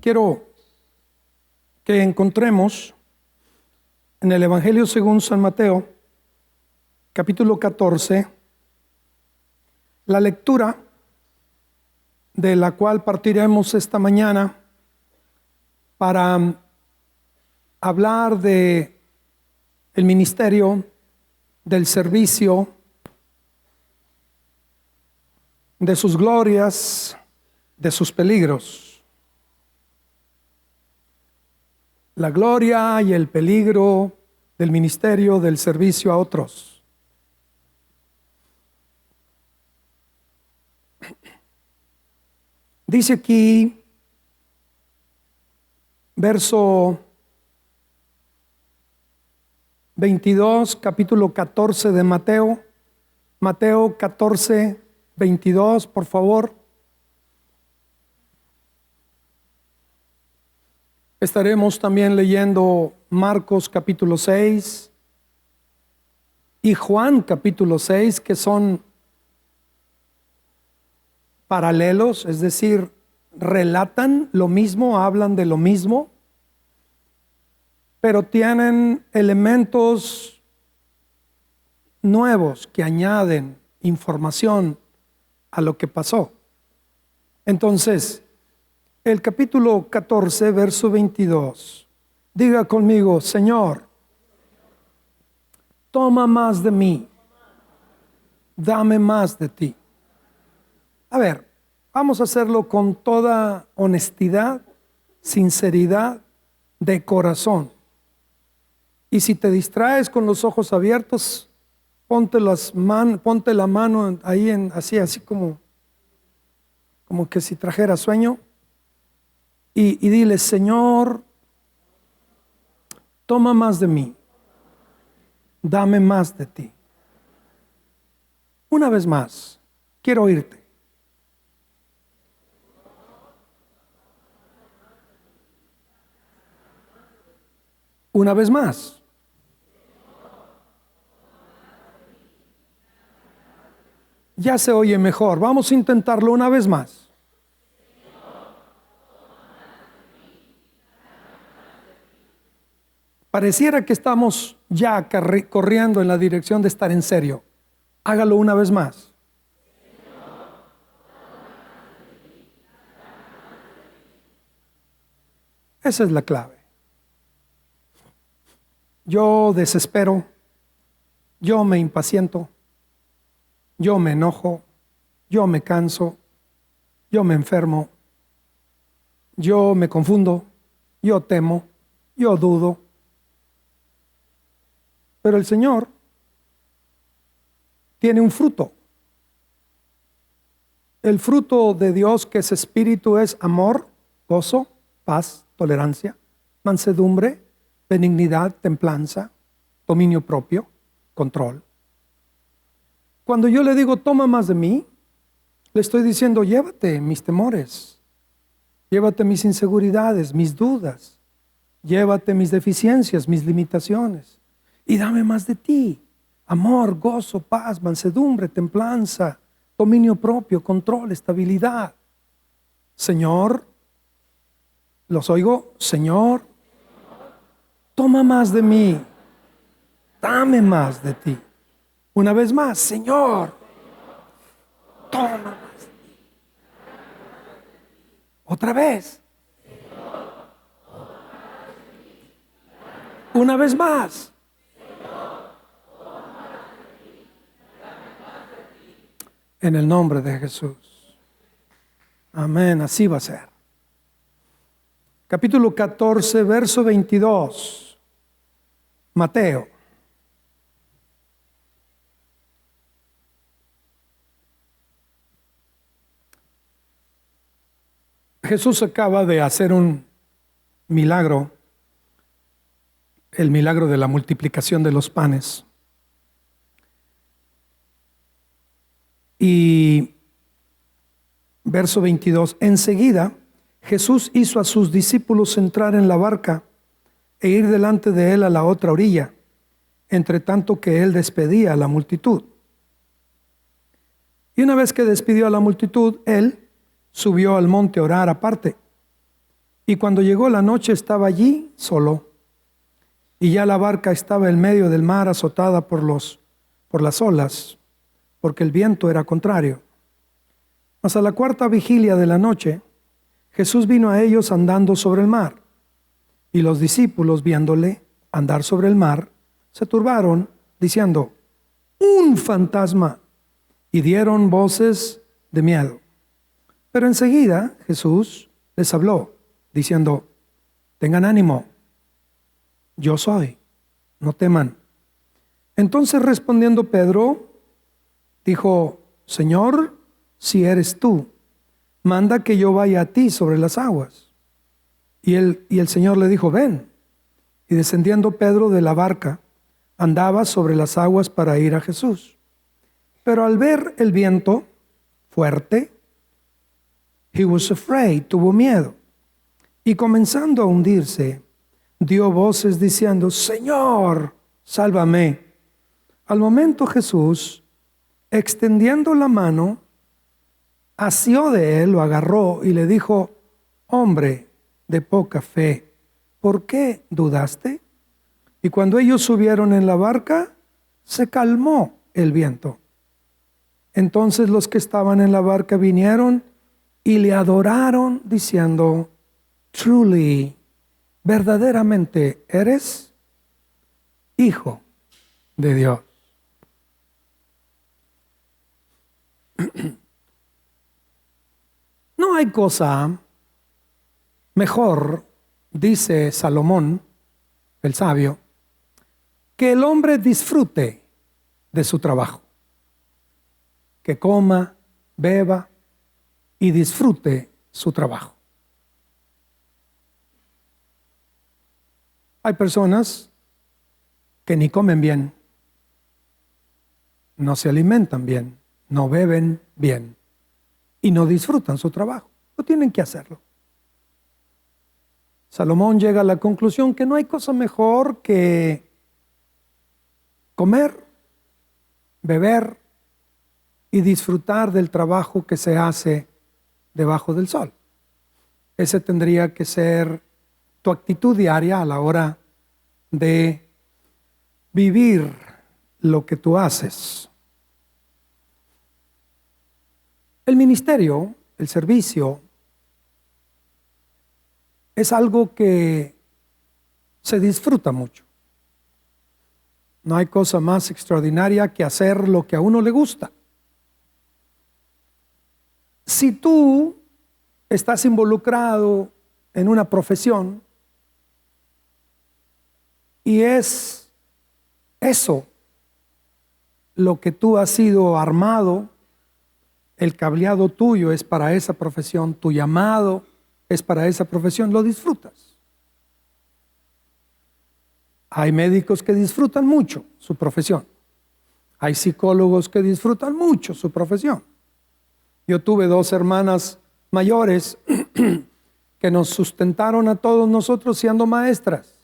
quiero que encontremos en el Evangelio según San Mateo, capítulo 14, la lectura de la cual partiremos esta mañana para hablar de el ministerio, del servicio, de sus glorias, de sus peligros. La gloria y el peligro del ministerio, del servicio a otros. Dice aquí, verso 22, capítulo 14 de Mateo. Mateo 14, 22, por favor. Estaremos también leyendo Marcos capítulo 6 y Juan capítulo 6, que son paralelos, es decir, relatan lo mismo, hablan de lo mismo, pero tienen elementos nuevos que añaden información a lo que pasó. Entonces, el capítulo 14, verso 22. Diga conmigo: Señor, toma más de mí, dame más de ti. A ver, vamos a hacerlo con toda honestidad, sinceridad, de corazón. Y si te distraes con los ojos abiertos, ponte la mano ahí así como que si trajera sueño. Y dile: Señor, toma más de mí, dame más de ti. Una vez más, quiero oírte. Una vez más. Ya se oye mejor. Vamos a intentarlo una vez más. Pareciera que estamos ya corriendo en la dirección de estar en serio. Hágalo una vez más. Esa es la clave. Yo desespero, yo me impaciento, yo me enojo, yo me canso, yo me enfermo, yo me confundo, yo temo, yo dudo. Pero el Señor tiene un fruto. El fruto de Dios, que es espíritu, es amor, gozo, paz, tolerancia, mansedumbre, benignidad, templanza, dominio propio, control. Cuando yo le digo: toma más de mí, le estoy diciendo: llévate mis temores, llévate mis inseguridades, mis dudas, llévate mis deficiencias, mis limitaciones, y dame más de ti. Amor, gozo, paz, mansedumbre, templanza, dominio propio, control, estabilidad. Señor, los oigo: Señor, toma más de mí, dame más de ti. Una vez más: Señor, toma más de mí. Otra vez. Una vez más. En el nombre de Jesús. Amén, así va a ser. Capítulo 14, verso 22. Mateo. Jesús acaba de hacer un milagro, el milagro de la multiplicación de los panes. Y verso 22, enseguida Jesús hizo a sus discípulos entrar en la barca e ir delante de él a la otra orilla, entre tanto que él despedía a la multitud. Y una vez que despidió a la multitud, él subió al monte a orar aparte. Y cuando llegó la noche estaba allí solo, y ya la barca estaba en medio del mar azotada por las olas, porque el viento era contrario. Mas a la cuarta vigilia de la noche, Jesús vino a ellos andando sobre el mar, y los discípulos, viéndole andar sobre el mar, se turbaron, diciendo: ¡un fantasma! Y dieron voces de miedo. Pero enseguida Jesús les habló, diciendo: tengan ánimo, yo soy, no teman. Entonces respondiendo Pedro, dijo: Señor, si eres tú, manda que yo vaya a ti sobre las aguas. Y el Señor le dijo: ven. Y descendiendo Pedro de la barca, andaba sobre las aguas para ir a Jesús. Pero al ver el viento fuerte, he was afraid, tuvo miedo. Y comenzando a hundirse, dio voces diciendo: Señor, sálvame. Al momento Jesús, extendiendo la mano, asió de él, lo agarró y le dijo: hombre de poca fe, ¿por qué dudaste? Y cuando ellos subieron en la barca, se calmó el viento. Entonces los que estaban en la barca vinieron y le adoraron, diciendo: truly, verdaderamente eres Hijo de Dios. No hay cosa mejor, dice Salomón, el sabio, que el hombre disfrute de su trabajo, que coma, beba y disfrute su trabajo. Hay personas que ni comen bien, no se alimentan bien, no beben bien y no disfrutan su trabajo. No tienen que hacerlo. Salomón llega a la conclusión que no hay cosa mejor que comer, beber y disfrutar del trabajo que se hace debajo del sol. Ese tendría que ser tu actitud diaria a la hora de vivir lo que tú haces. El ministerio, el servicio, es algo que se disfruta mucho. No hay cosa más extraordinaria que hacer lo que a uno le gusta. Si tú estás involucrado en una profesión y es eso lo que tú has sido armado, el cableado tuyo es para esa profesión, tu llamado es para esa profesión, lo disfrutas. Hay médicos que disfrutan mucho su profesión. Hay psicólogos que disfrutan mucho su profesión. Yo tuve 2 hermanas mayores que nos sustentaron a todos nosotros siendo maestras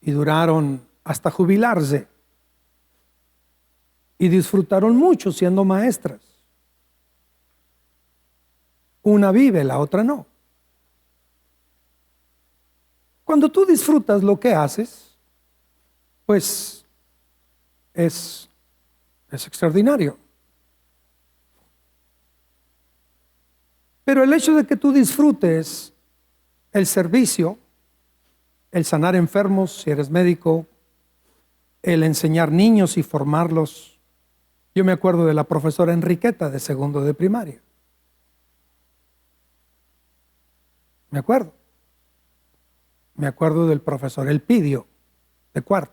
y duraron hasta jubilarse y disfrutaron mucho siendo maestras. Una vive, la otra no. Cuando tú disfrutas lo que haces, pues es extraordinario. Pero el hecho de que tú disfrutes el servicio, el sanar enfermos, si eres médico, el enseñar niños y formarlos. Yo me acuerdo de la profesora Enriqueta de 2º de primaria. Me acuerdo del profesor Elpidio de 4º.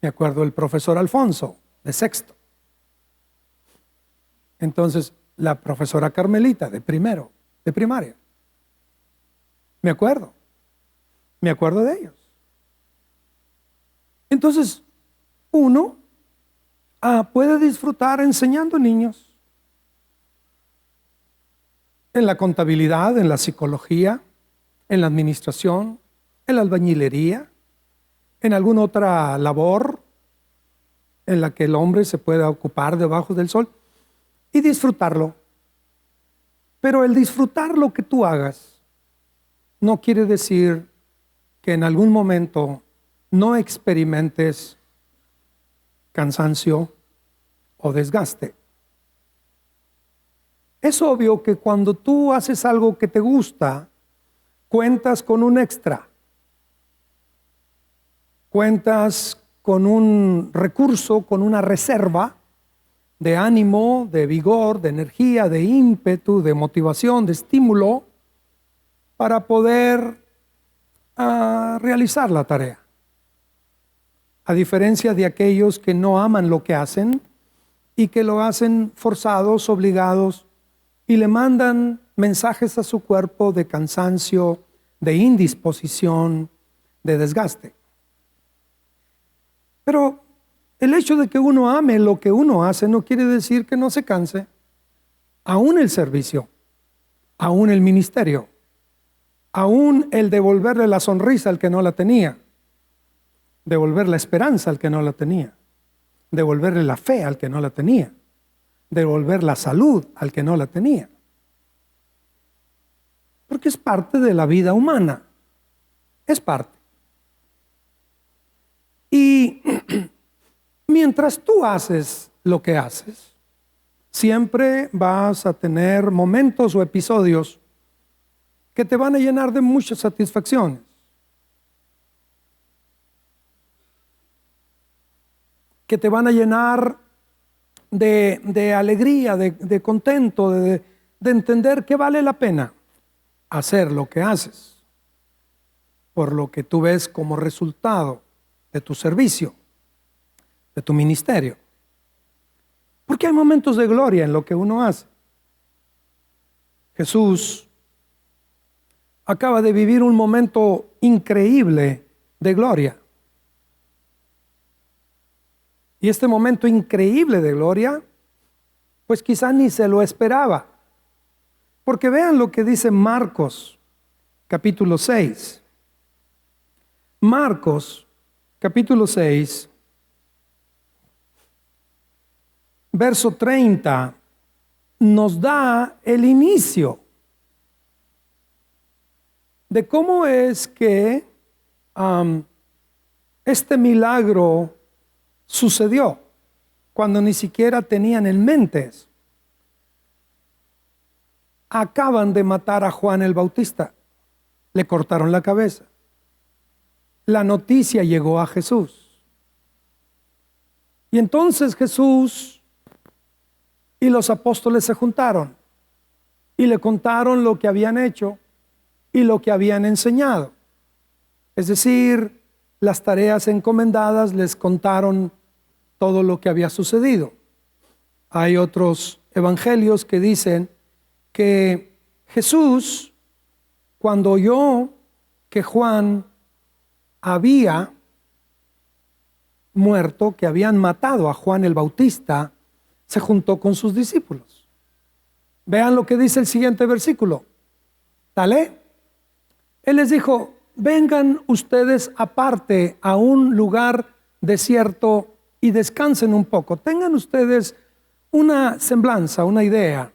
Me acuerdo del profesor Alfonso de 6º. Entonces, la profesora Carmelita de 1º de primaria. Me acuerdo de ellos. Entonces, uno puede disfrutar enseñando niños en la contabilidad, en la psicología, en la administración, en la albañilería, en alguna otra labor en la que el hombre se pueda ocupar debajo del sol y disfrutarlo. Pero el disfrutar lo que tú hagas no quiere decir que en algún momento no experimentes cansancio o desgaste. Es obvio que cuando tú haces algo que te gusta, cuentas con un extra, cuentas con un recurso, con una reserva de ánimo, de vigor, de energía, de ímpetu, de motivación, de estímulo para poder realizar la tarea. A diferencia de aquellos que no aman lo que hacen y que lo hacen forzados, obligados, y le mandan mensajes a su cuerpo de cansancio, de indisposición, de desgaste. Pero el hecho de que uno ame lo que uno hace no quiere decir que no se canse. Aún el servicio, aún el ministerio, aún el devolverle la sonrisa al que no la tenía, devolver la esperanza al que no la tenía, devolverle la fe al que no la tenía, devolver la salud al que no la tenía. Porque es parte de la vida humana, es parte. Y mientras tú haces lo que haces, siempre vas a tener momentos o episodios que te van a llenar de muchas satisfacciones. Que te van a llenar de alegría, de contento, de entender que vale la pena hacer lo que haces, por lo que tú ves como resultado de tu servicio, de tu ministerio. Porque hay momentos de gloria en lo que uno hace. Jesús acaba de vivir un momento increíble de gloria. Y este momento increíble de gloria, pues quizá ni se lo esperaba. Porque vean lo que dice Marcos, capítulo 6. Marcos, capítulo 6, verso 30, nos da el inicio de cómo es que este milagro sucedió cuando ni siquiera tenían en mente eso. Acaban de matar a Juan el Bautista, le cortaron la cabeza. La noticia llegó a Jesús. Y entonces Jesús y los apóstoles se juntaron y le contaron lo que habían hecho y lo que habían enseñado. Es decir, las tareas encomendadas, les contaron todo lo que había sucedido. Hay otros evangelios que dicen que Jesús, cuando oyó que Juan había muerto, que habían matado a Juan el Bautista, se juntó con sus discípulos. Vean lo que dice el siguiente versículo. Talé. Él les dijo: vengan ustedes aparte a un lugar desierto y descansen un poco. Tengan ustedes una semblanza, una idea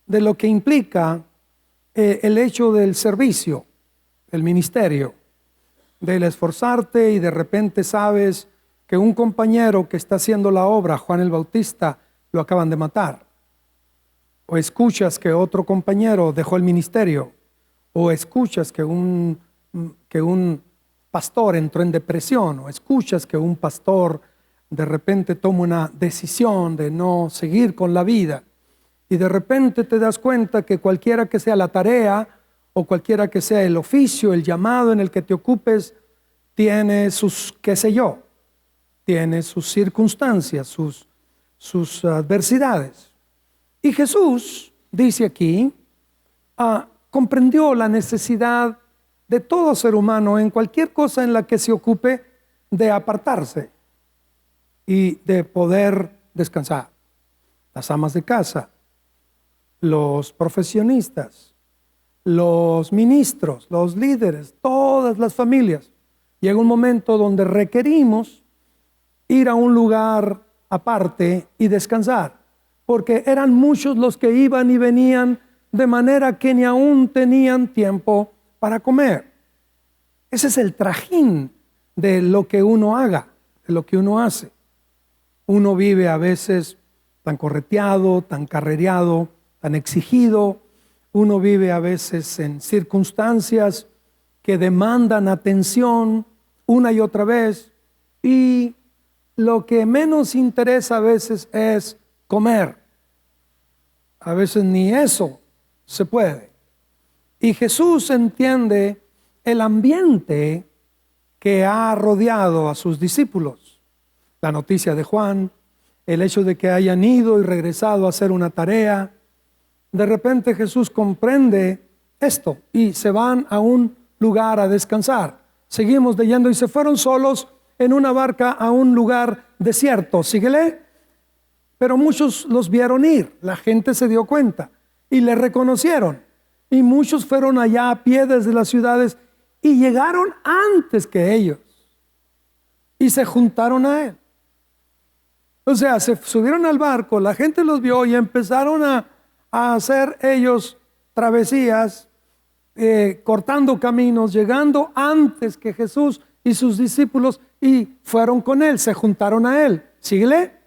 de lo que implica el hecho del servicio, del ministerio, del esforzarte y de repente sabes que un compañero que está haciendo la obra, Juan el Bautista, lo acaban de matar. O escuchas que otro compañero dejó el ministerio. O escuchas que un pastor entró en depresión. O escuchas que un pastor de repente toma una decisión de no seguir con la vida. Y de repente te das cuenta que cualquiera que sea la tarea o cualquiera que sea el oficio, el llamado en el que te ocupes, tiene sus, qué sé yo, tiene sus circunstancias, sus adversidades. Y Jesús, dice aquí, comprendió la necesidad de todo ser humano en cualquier cosa en la que se ocupe de apartarse y de poder descansar. Las amas de casa, los profesionistas, los ministros, los líderes, todas las familias. Llega un momento donde requerimos ir a un lugar aparte y descansar, porque eran muchos los que iban y venían de manera que ni aún tenían tiempo para comer. Ese es el trajín de lo que uno haga, de lo que uno hace. Uno vive a veces tan correteado, tan carrereado, tan exigido. Uno vive a veces en circunstancias que demandan atención una y otra vez, y lo que menos interesa a veces es comer. A veces ni eso se puede. Y Jesús entiende el ambiente que ha rodeado a sus discípulos. La noticia de Juan, el hecho de que hayan ido y regresado a hacer una tarea. De repente Jesús comprende esto y se van a un lugar a descansar. Seguimos leyendo: y se fueron solos en una barca a un lugar desierto. Síguele. Pero muchos los vieron ir, la gente se dio cuenta y le reconocieron. Y muchos fueron allá a pie desde las ciudades y llegaron antes que ellos y se juntaron a él. O sea, se subieron al barco, la gente los vio y empezaron a hacer ellos travesías, cortando caminos, llegando antes que Jesús y sus discípulos, y fueron con él, se juntaron a él. Síguele.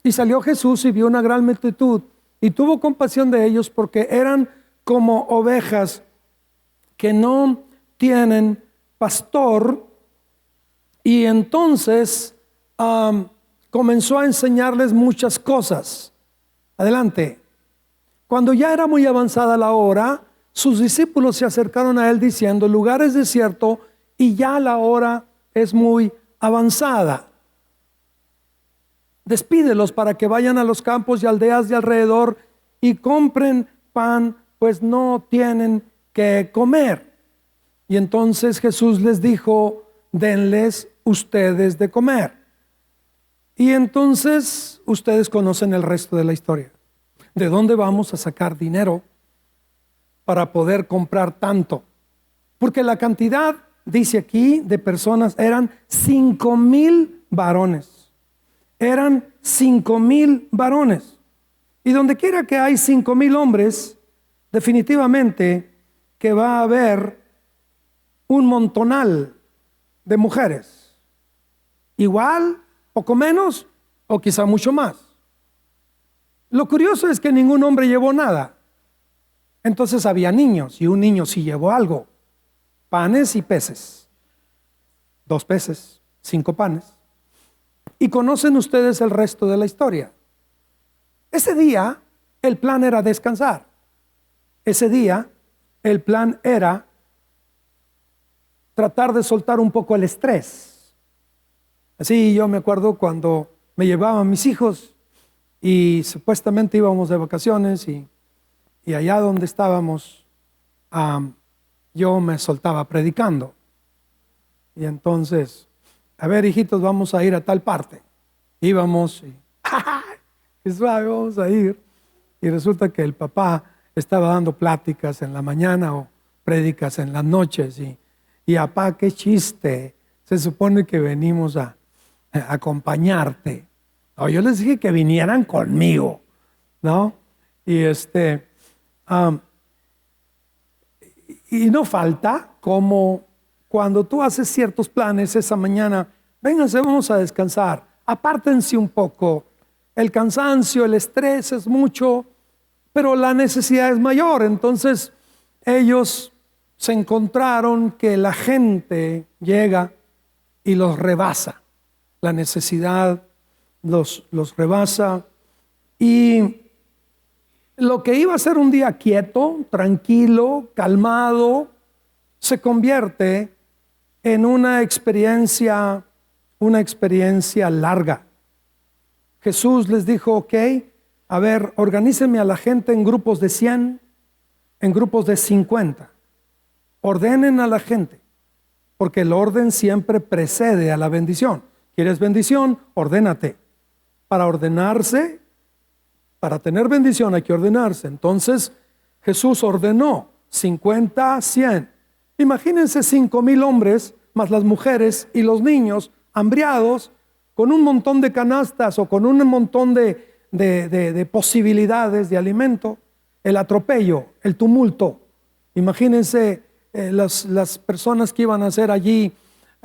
Y salió Jesús y vio una gran multitud y tuvo compasión de ellos, porque eran como ovejas que no tienen pastor. Y entonces comenzó a enseñarles muchas cosas. Adelante. Cuando ya era muy avanzada la hora, sus discípulos se acercaron a él diciendo: el lugar es desierto y ya la hora es muy avanzada. Despídelos para que vayan a los campos y aldeas de alrededor y compren pan, pues no tienen que comer. Y entonces Jesús les dijo: denles ustedes de comer. Y entonces ustedes conocen el resto de la historia. ¿De dónde vamos a sacar dinero para poder comprar tanto? Porque la cantidad, dice aquí, de personas eran 5,000 varones. Eran 5,000 varones. Y donde quiera que hay 5,000 hombres, definitivamente que va a haber un montonal de mujeres. Igual, poco menos, o quizá mucho más. Lo curioso es que ningún hombre llevó nada. Entonces había niños, y un niño sí llevó algo: panes y peces. 2 peces, 5 panes. Y conocen ustedes el resto de la historia. Ese día el plan era descansar. Ese día el plan era tratar de soltar un poco el estrés. Así yo me acuerdo cuando me llevaban mis hijos y supuestamente íbamos de vacaciones, y allá donde estábamos yo me soltaba predicando. Y entonces: a ver, hijitos, vamos a ir a tal parte. Íbamos y qué suave, vamos a ir. Y resulta que el papá estaba dando pláticas en la mañana o prédicas en las noches. Y apá, qué chiste, se supone que venimos a acompañarte. No, yo les dije que vinieran conmigo, ¿no? Y y no falta como cuando tú haces ciertos planes esa mañana: vénganse, vamos a descansar, apártense un poco. El cansancio, el estrés es mucho, pero la necesidad es mayor. Entonces ellos se encontraron que la gente llega y los rebasa. La necesidad los rebasa, y lo que iba a ser un día quieto, tranquilo, calmado, se convierte en una experiencia larga. Jesús les dijo: ok, a ver, organícenme a la gente en grupos de 100, en grupos de 50. Ordenen a la gente, porque el orden siempre precede a la bendición. ¿Quieres bendición? Ordénate. Para ordenarse, para tener bendición hay que ordenarse. Entonces Jesús ordenó 50, 100. Imagínense 5,000 hombres, más las mujeres y los niños, hambriados, con un montón de canastas o con un montón de posibilidades de alimento. el atropello, el tumulto. Imagínense las personas que iban a ser allí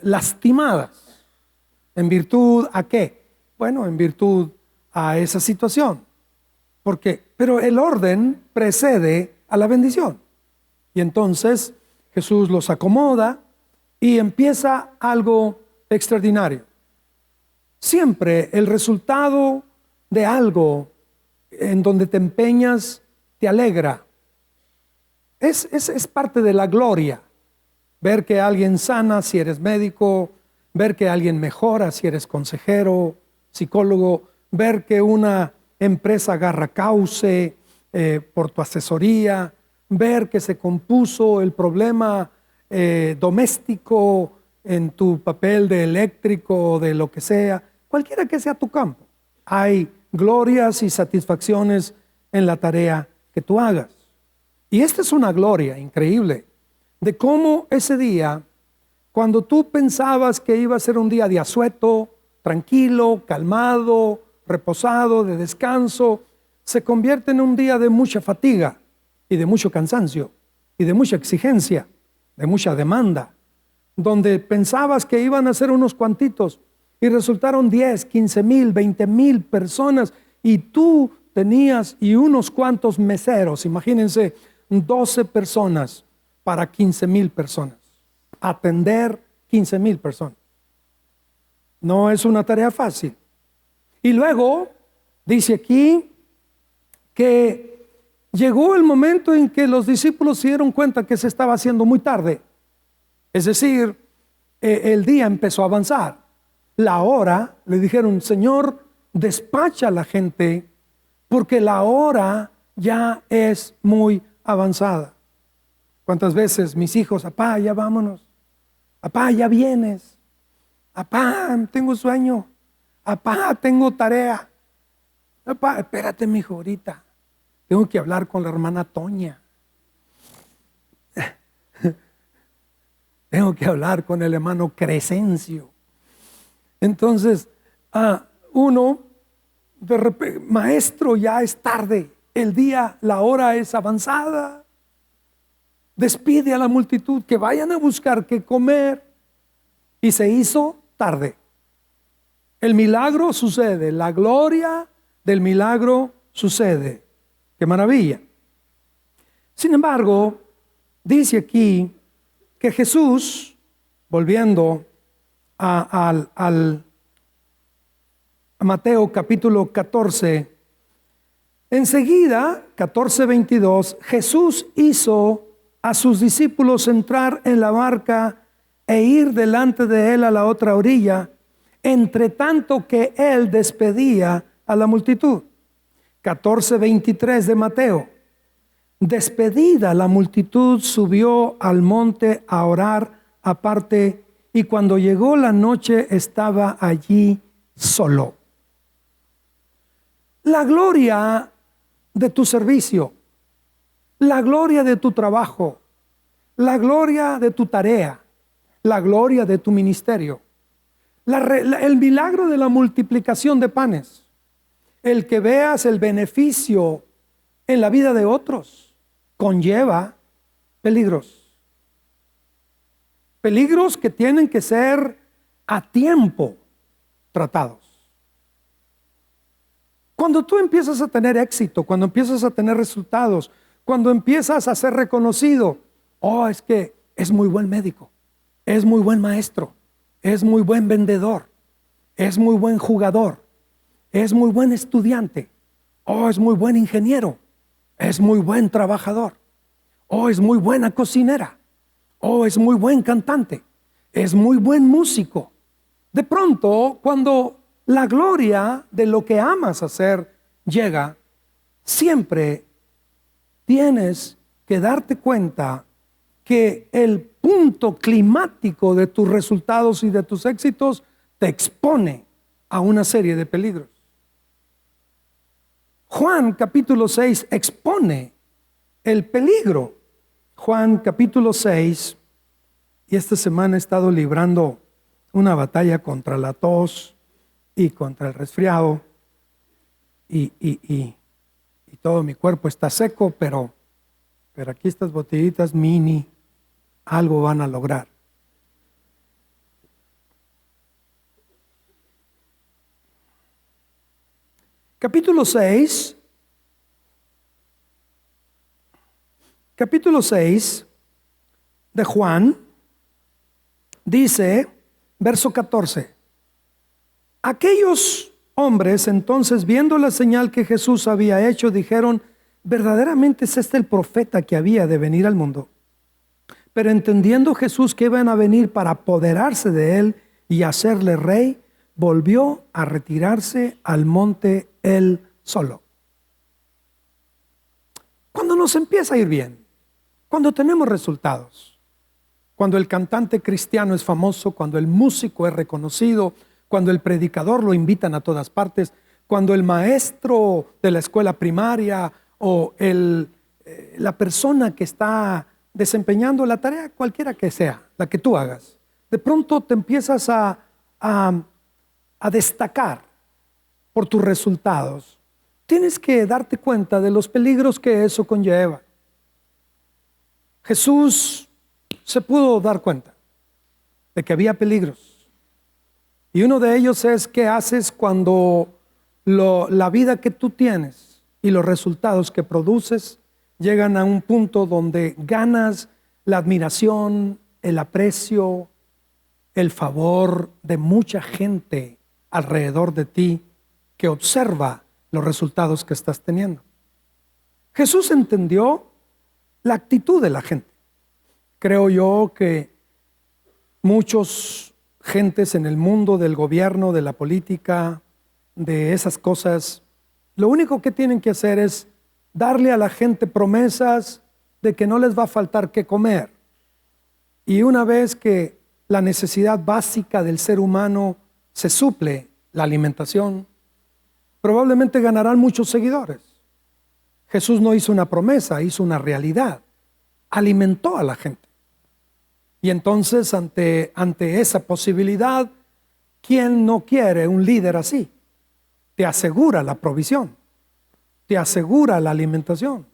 lastimadas. ¿En virtud a qué? Bueno, en virtud a esa situación. Pero el orden precede a la bendición. Y entonces Jesús los acomoda y empieza algo extraordinario. Siempre el resultado de algo en donde te empeñas te alegra. Es parte de la gloria. Ver que alguien sana si eres médico, ver que alguien mejora si eres consejero, psicólogo, ver que una empresa agarra cauce por tu asesoría, ver que se compuso el problema doméstico en tu papel de eléctrico o de lo que sea, cualquiera que sea tu campo. Hay glorias y satisfacciones en la tarea que tú hagas. Y esta es una gloria increíble de cómo ese día, cuando tú pensabas que iba a ser un día de asueto, tranquilo, calmado, reposado, de descanso, se convierte en un día de mucha fatiga y de mucho cansancio y de mucha exigencia, de mucha demanda, donde pensabas que iban a ser unos cuantitos y resultaron 10, 15 mil, 20 mil personas y tú tenías y unos cuantos meseros. Imagínense 12 personas para 15 mil personas, atender 15 mil personas. No es una tarea fácil. Y luego dice aquí que llegó el momento en que los discípulos se dieron cuenta que se estaba haciendo muy tarde. Es decir, el día empezó a avanzar. La hora, le dijeron, Señor, despacha a la gente porque la hora ya es muy avanzada. ¿Cuántas veces mis hijos, papá, ya vámonos? Papá, ya vienes. Papá, tengo sueño. Papá, tengo tarea. Papá, espérate, mijo, ahorita. Tengo que hablar con la hermana Toña. Tengo que hablar con el hermano Crescencio. Entonces, uno, de repente, maestro, ya es tarde. El día, la hora es avanzada. Despide a la multitud que vayan a buscar qué comer. Y se hizo tarde. El milagro sucede, la gloria del milagro sucede. ¡Qué maravilla! Sin embargo, dice aquí que Jesús, volviendo a Mateo capítulo 14, enseguida, 14:22, Jesús hizo a sus discípulos entrar en la barca e ir delante de él a la otra orilla, entre tanto que él despedía a la multitud. 14:23 de Mateo. Despedida la multitud, subió al monte a orar aparte, y cuando llegó la noche estaba allí solo. La gloria de tu servicio, la gloria de tu trabajo, la gloria de tu tarea, la gloria de tu ministerio, el milagro de la multiplicación de panes, el que veas el beneficio en la vida de otros, conlleva peligros. Peligros que tienen que ser a tiempo tratados. Cuando tú empiezas a tener éxito, cuando empiezas a tener resultados, cuando empiezas a ser reconocido, es que es muy buen médico, es muy buen maestro, es muy buen vendedor, es muy buen jugador, es muy buen estudiante, es muy buen ingeniero, es muy buen trabajador, es muy buena cocinera, es muy buen cantante, es muy buen músico. De pronto, cuando la gloria de lo que amas hacer llega, siempre tienes que darte cuenta que el punto climático de tus resultados y de tus éxitos te expone a una serie de peligros. Juan capítulo 6 expone el peligro. Juan capítulo 6, y esta semana he estado librando una batalla contra la tos y contra el resfriado y y todo mi cuerpo está seco, pero aquí estas botellitas mini algo van a lograr. Capítulo 6 de Juan dice, verso 14, aquellos hombres entonces, viendo la señal que Jesús había hecho, dijeron, verdaderamente es este el profeta que había de venir al mundo. Pero entendiendo Jesús que iban a venir para apoderarse de él y hacerle rey, volvió a retirarse al monte él solo. Cuando nos empieza a ir bien, cuando tenemos resultados, cuando el cantante cristiano es famoso, cuando el músico es reconocido, cuando el predicador lo invitan a todas partes, cuando el maestro de la escuela primaria o la persona que está desempeñando la tarea, cualquiera que sea, la que tú hagas, de pronto te empiezas a destacar por tus resultados. Tienes que darte cuenta de los peligros que eso conlleva. Jesús se pudo dar cuenta de que había peligros. Y uno de ellos es qué haces cuando la vida que tú tienes y los resultados que produces llegan a un punto donde ganas la admiración, el aprecio, el favor de mucha gente alrededor de ti que observa los resultados que estás teniendo. Jesús entendió la actitud de la gente. Creo yo que muchos gentes en el mundo del gobierno, de la política, de esas cosas, lo único que tienen que hacer es darle a la gente promesas de que no les va a faltar qué comer. Y una vez que la necesidad básica del ser humano se suple, la alimentación, probablemente ganarán muchos seguidores. Jesús no hizo una promesa, hizo una realidad. Alimentó a la gente. Y entonces ante esa posibilidad, ¿quién no quiere un líder así? Te asegura la provisión, te asegura la alimentación,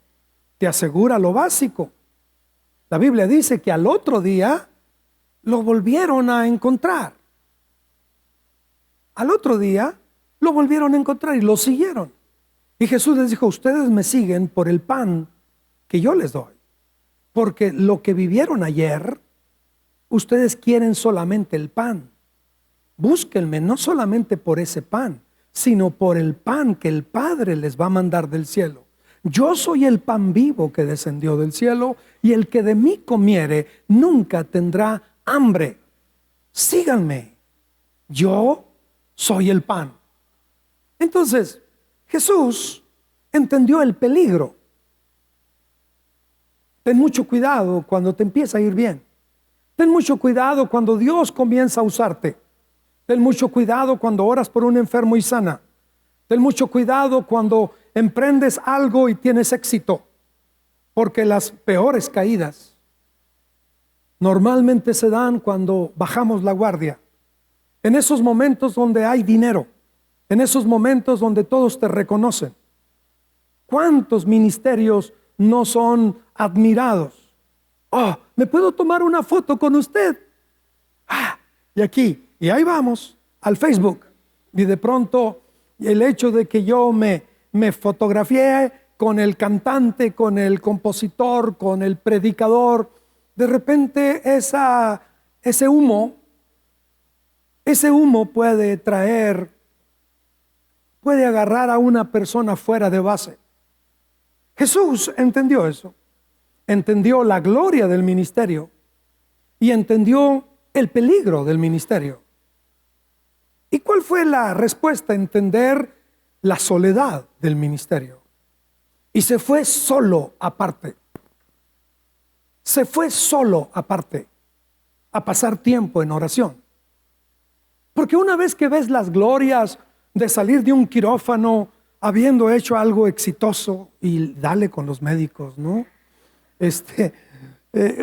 te asegura lo básico. La Biblia dice que al otro día lo volvieron a encontrar. Al otro día lo volvieron a encontrar y lo siguieron. Y Jesús les dijo, ustedes me siguen por el pan que yo les doy. Porque lo que vivieron ayer, ustedes quieren solamente el pan. Búsquenme no solamente por ese pan, sino por el pan que el Padre les va a mandar del cielo. Yo soy el pan vivo que descendió del cielo, y el que de mí comiere nunca tendrá hambre. Síganme, yo soy el pan. Entonces, Jesús entendió el peligro. Ten mucho cuidado cuando te empieza a ir bien. Ten mucho cuidado cuando Dios comienza a usarte. Ten mucho cuidado cuando oras por un enfermo y sana. Ten mucho cuidado cuando emprendes algo y tienes éxito. Porque las peores caídas normalmente se dan cuando bajamos la guardia. En esos momentos donde hay dinero. En esos momentos donde todos te reconocen. ¿Cuántos ministerios no son admirados? Oh, ¿me puedo tomar una foto con usted? Y aquí, y ahí vamos, al Facebook. Y de pronto, el hecho de que yo me fotografié con el cantante, con el compositor, con el predicador, de repente ese humo puede agarrar a una persona fuera de base. Jesús entendió eso, entendió la gloria del ministerio y entendió el peligro del ministerio. ¿Y cuál fue la respuesta? Entender la soledad del ministerio. Y se fue solo aparte. Se fue solo aparte a pasar tiempo en oración. Porque una vez que ves las glorias de salir de un quirófano habiendo hecho algo exitoso, y dale con los médicos, ¿no?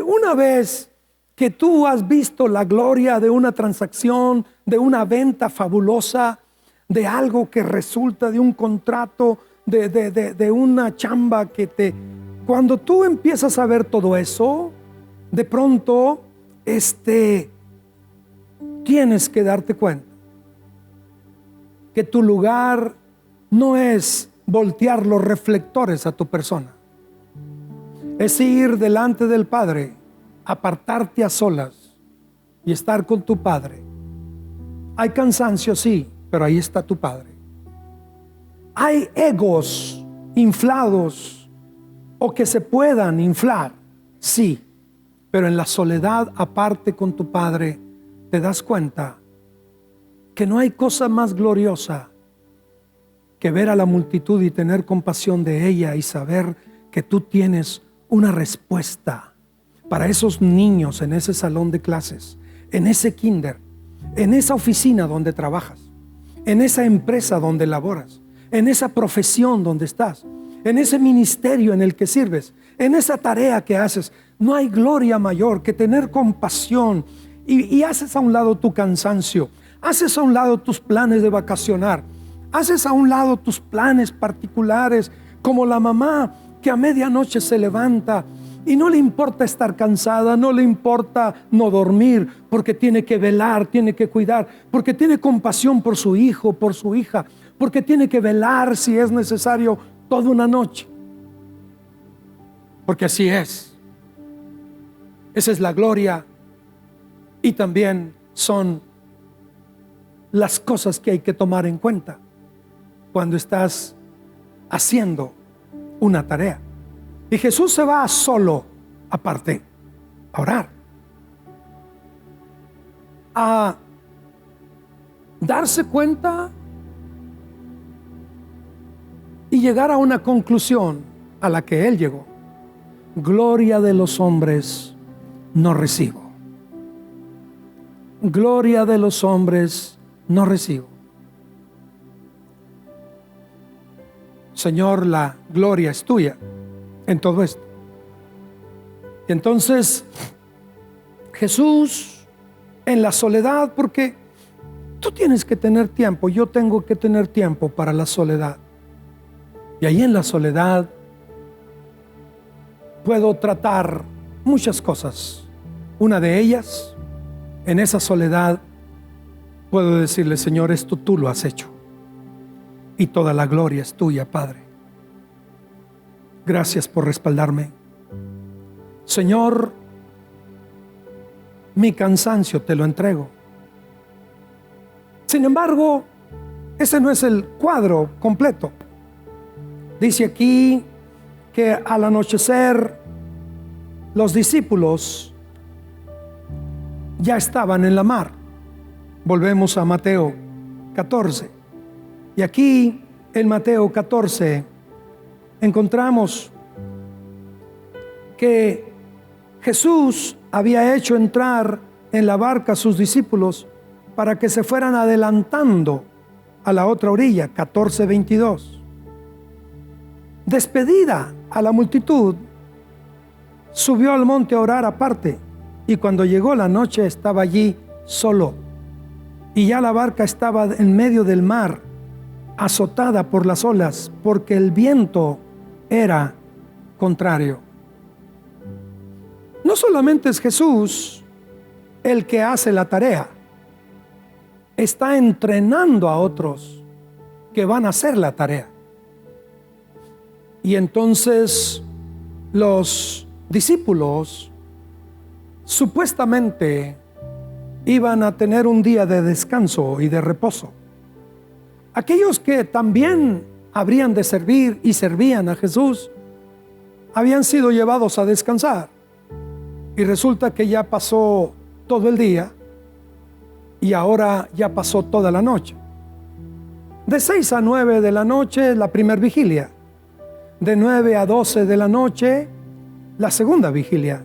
Una vez que tú has visto la gloria de una transacción, de una venta fabulosa, de algo que resulta de un contrato, de una chamba que te... Cuando tú empiezas a ver todo eso, de pronto, tienes que darte cuenta que tu lugar no es voltear los reflectores a tu persona. Es ir delante del Padre, apartarte a solas y estar con tu Padre. Hay cansancio, sí, pero ahí está tu Padre. Hay egos inflados o que se puedan inflar, sí, pero en la soledad aparte con tu Padre te das cuenta que no hay cosa más gloriosa que ver a la multitud y tener compasión de ella y saber que tú tienes una respuesta para esos niños en ese salón de clases, en ese kinder, en esa oficina donde trabajas, en esa empresa donde laboras, en esa profesión donde estás, en ese ministerio en el que sirves, en esa tarea que haces. No hay gloria mayor que tener compasión y haces a un lado tu cansancio, haces a un lado tus planes de vacacionar, haces a un lado tus planes particulares, como la mamá que a medianoche se levanta y no le importa estar cansada, no le importa no dormir, porque tiene que velar, tiene que cuidar, porque tiene compasión por su hijo, por su hija, porque tiene que velar si es necesario toda una noche. Porque así es. Esa es la gloria y también son las cosas que hay que tomar en cuenta cuando estás haciendo una tarea. Y Jesús se va solo, aparte, a orar, a darse cuenta y llegar a una conclusión a la que él llegó. Gloria de los hombres no recibo. Gloria de los hombres no recibo. Señor, la gloria es tuya en todo esto. Y entonces Jesús en la soledad, porque tú tienes que tener tiempo, yo tengo que tener tiempo para la soledad. Y ahí en la soledad puedo tratar muchas cosas. Una de ellas, en esa soledad, puedo decirle: Señor, esto tú lo has hecho y toda la gloria es tuya, Padre. Gracias por respaldarme. Señor, mi cansancio te lo entrego. Sin embargo, ese no es el cuadro completo. Dice aquí que al anochecer los discípulos ya estaban en la mar. Volvemos a Mateo 14. Y aquí en Mateo 14 encontramos que Jesús había hecho entrar en la barca a sus discípulos para que se fueran adelantando a la otra orilla. 14:22. Despedida a la multitud, subió al monte a orar aparte, y cuando llegó la noche estaba allí solo, y ya la barca estaba en medio del mar, azotada por las olas, porque el viento era contrario. No solamente es Jesús el que hace la tarea, está entrenando a otros que van a hacer la tarea. Y entonces los discípulos supuestamente iban a tener un día de descanso y de reposo. Aquellos que también habrían de servir y servían a Jesús habían sido llevados a descansar, y resulta que ya pasó todo el día y ahora ya pasó toda la noche. De 6 a 9 de la noche la primera vigilia, de 9 a 12 de la noche la segunda vigilia,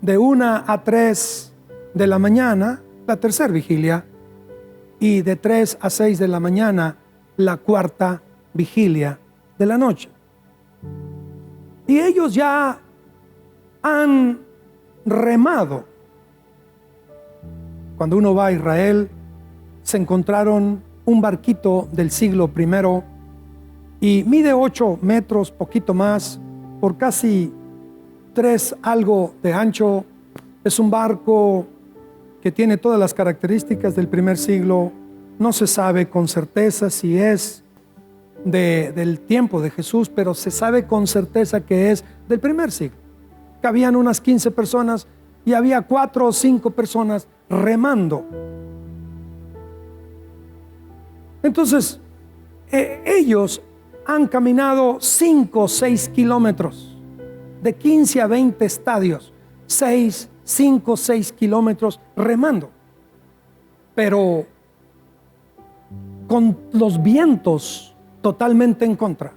de 1 a 3 de la mañana la tercera vigilia, y de 3 a 6 de la mañana la cuarta vigilia de la noche. Y ellos ya han remado. Cuando uno va a Israel, se encontraron un barquito del siglo I y mide 8 metros, poquito más, por casi 3 algo de ancho. Es un barco que tiene todas las características del primer siglo. No se sabe con certeza si es del tiempo de Jesús, pero se sabe con certeza que es del primer siglo. Cabían unas 15 personas y había 4 o 5 personas remando. Entonces, ellos han caminado 5 o 6 kilómetros, de 15 a 20 estadios, 5 o 6 kilómetros remando. Pero con los vientos totalmente en contra,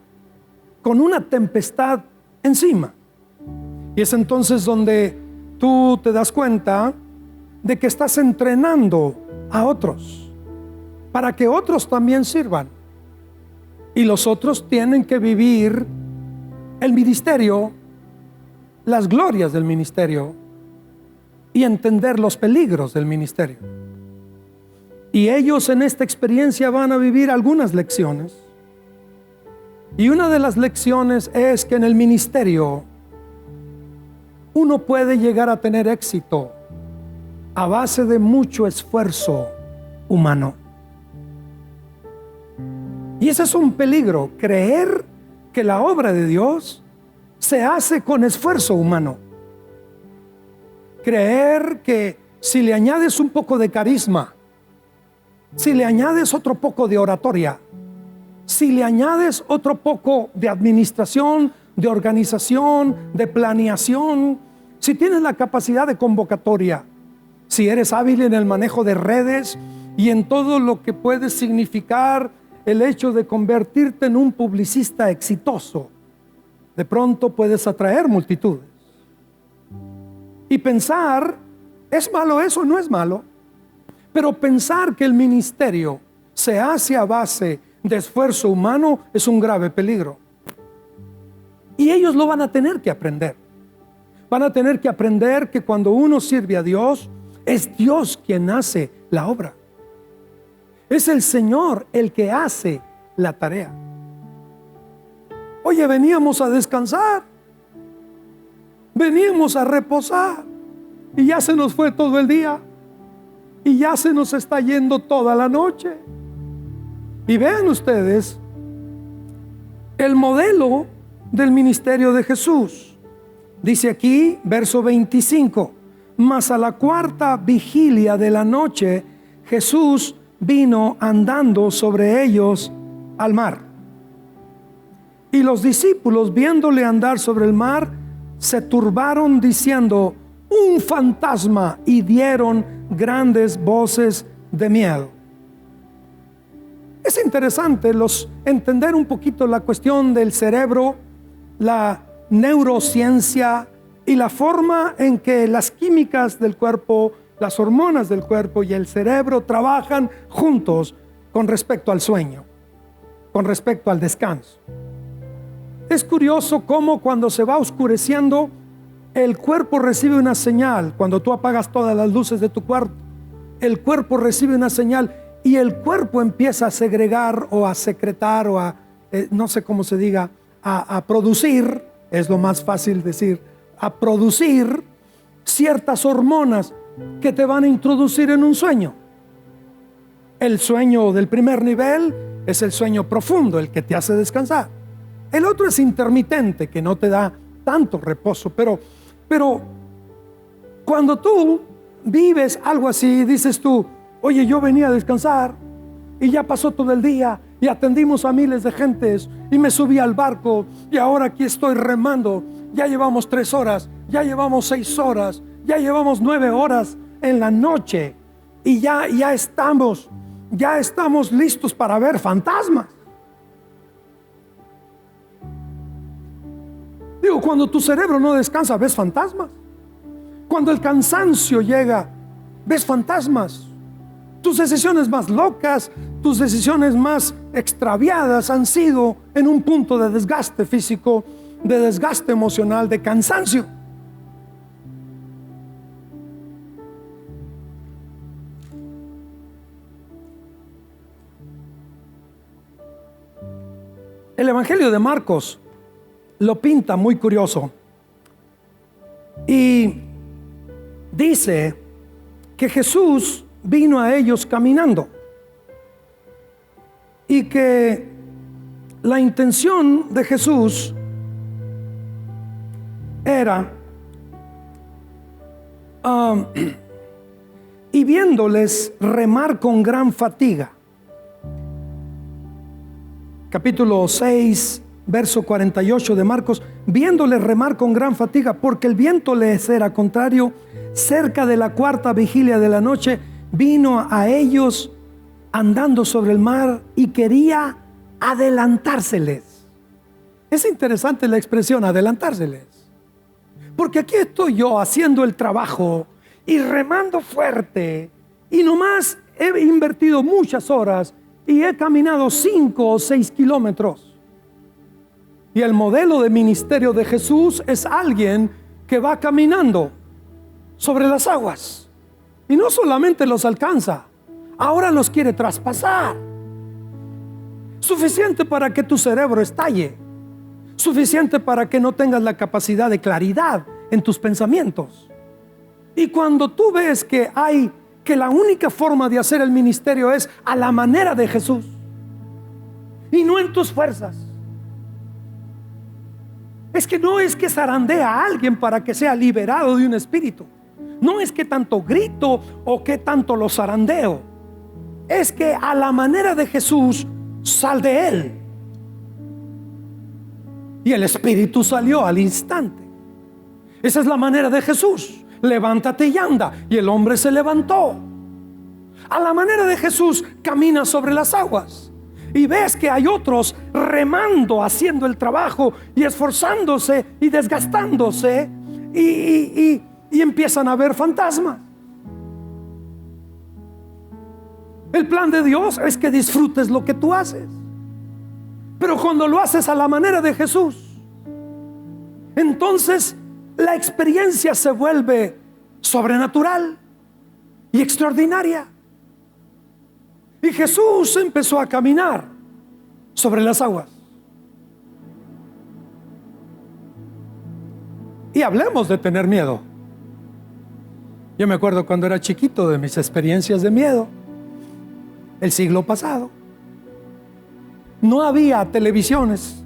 con una tempestad encima. Y es entonces donde tú te das cuenta de que estás entrenando a otros para que otros también sirvan. Y los otros tienen que vivir el ministerio, las glorias del ministerio y entender los peligros del ministerio. Y ellos en esta experiencia van a vivir algunas lecciones. Y una de las lecciones es que en el ministerio uno puede llegar a tener éxito a base de mucho esfuerzo humano. Y ese es un peligro, creer que la obra de Dios se hace con esfuerzo humano. Creer que si le añades un poco de carisma, si le añades otro poco de oratoria, si le añades otro poco de administración, de organización, de planeación, si tienes la capacidad de convocatoria, si eres hábil en el manejo de redes y en todo lo que puede significar el hecho de convertirte en un publicista exitoso, de pronto puedes atraer multitudes. Y pensar, ¿es malo eso? No es malo. Pero pensar que el ministerio se hace a base de esfuerzo humano es un grave peligro. Y ellos lo van a tener que aprender. Van a tener que aprender que cuando uno sirve a Dios, es Dios quien hace la obra. Es el Señor el que hace la tarea. Oye, veníamos a descansar, veníamos a reposar y ya se nos fue todo el día y ya se nos está yendo toda la noche. Y vean ustedes el modelo del ministerio de Jesús. Dice aquí, verso 25: mas a la cuarta vigilia de la noche, Jesús vino andando sobre ellos al mar. Y los discípulos, viéndole andar sobre el mar, se turbaron diciendo: un fantasma, y dieron grandes voces de miedo. Es interesante entender un poquito la cuestión del cerebro, la neurociencia y la forma en que las químicas del cuerpo, las hormonas del cuerpo y el cerebro trabajan juntos con respecto al sueño, con respecto al descanso. Es curioso cómo cuando se va oscureciendo, el cuerpo recibe una señal. Cuando tú apagas todas las luces de tu cuarto, el cuerpo recibe una señal y el cuerpo empieza a segregar o a secretar o a, no sé cómo se diga, a producir, es lo más fácil decir, a producir ciertas hormonas que te van a introducir en un sueño. El sueño del primer nivel es el sueño profundo, el que te hace descansar. El otro es intermitente, que no te da tanto reposo, pero cuando tú vives algo así, dices tú: oye, yo venía a descansar y ya pasó todo el día y atendimos a miles de gentes y me subí al barco y ahora aquí estoy remando. Ya llevamos 3 horas, ya llevamos 6 horas, ya llevamos 9 horas en la noche y ya estamos listos para ver fantasmas. Digo, cuando tu cerebro no descansa, ves fantasmas. Cuando el cansancio llega, ves fantasmas. Tus decisiones más locas, tus decisiones más extraviadas han sido en un punto de desgaste físico, de desgaste emocional, de cansancio. el Evangelio de Marcos lo pinta muy curioso. Y dice que Jesús vino a ellos caminando y que la intención de Jesús era y viéndoles remar con gran fatiga. Capítulo 6, verso 48 de Marcos. Viéndoles remar con gran fatiga, porque el viento les era contrario, cerca de la cuarta vigilia de la noche, vino a ellos andando sobre el mar y quería adelantárseles. Es interesante la expresión adelantárseles, porque aquí estoy yo haciendo el trabajo y remando fuerte, y nomás he invertido muchas horas y he caminado 5 o 6 kilómetros. Y el modelo de ministerio de Jesús es alguien que va caminando sobre las aguas y no solamente los alcanza, ahora los quiere traspasar. Suficiente para que tu cerebro estalle, suficiente para que no tengas la capacidad de claridad en tus pensamientos. Y cuando tú ves que la única forma de hacer el ministerio es a la manera de Jesús y no en tus fuerzas, es que no es que zarandea a alguien para que sea liberado de un espíritu, no es que tanto grito o que tanto lo zarandeo, es que a la manera de Jesús sal de él. Y el espíritu salió al instante. Esa es la manera de Jesús. Levántate y anda. Y el hombre se levantó. A la manera de Jesús camina sobre las aguas. Y ves que hay otros remando, haciendo el trabajo y esforzándose y desgastándose. Y empiezan a ver fantasmas. El plan de Dios es que disfrutes lo que tú haces. Pero cuando lo haces a la manera de Jesús, entonces la experiencia se vuelve sobrenatural y extraordinaria. Y Jesús empezó a caminar sobre las aguas. Y hablemos de tener miedo. Yo me acuerdo cuando era chiquito de mis experiencias de miedo. El siglo pasado no había televisiones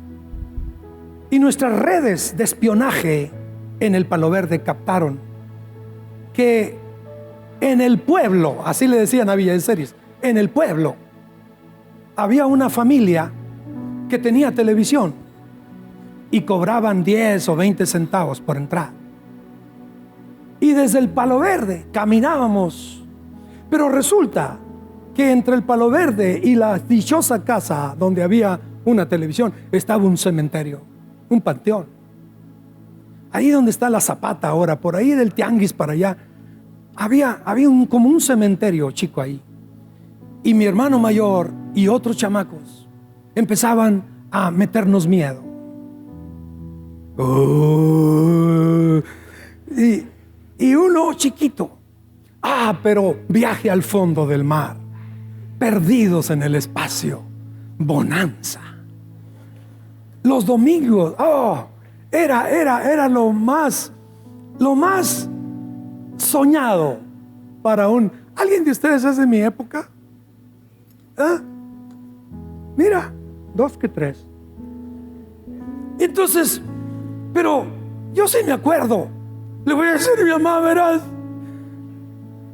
y nuestras redes de espionaje en el Palo Verde captaron que en el pueblo, así le decían a Villa de Ceres, en el pueblo había una familia que tenía televisión y cobraban 10 o 20 centavos por entrar. Y desde el Palo Verde caminábamos, pero resulta que entre el Palo Verde y la dichosa casa donde había una televisión estaba un cementerio, un panteón. Ahí donde está la Zapata ahora, por ahí del Tianguis para allá, había como un cementerio chico ahí. Y mi hermano mayor y otros chamacos empezaban a meternos miedo. Y uno chiquito, pero viaje al fondo del mar, perdidos en el espacio, bonanza. Los domingos, era lo más soñado para ¿alguien de ustedes es de mi época? Mira, 2 que 3. Entonces, pero yo sí me acuerdo. Le voy a decir a mi mamá, verás.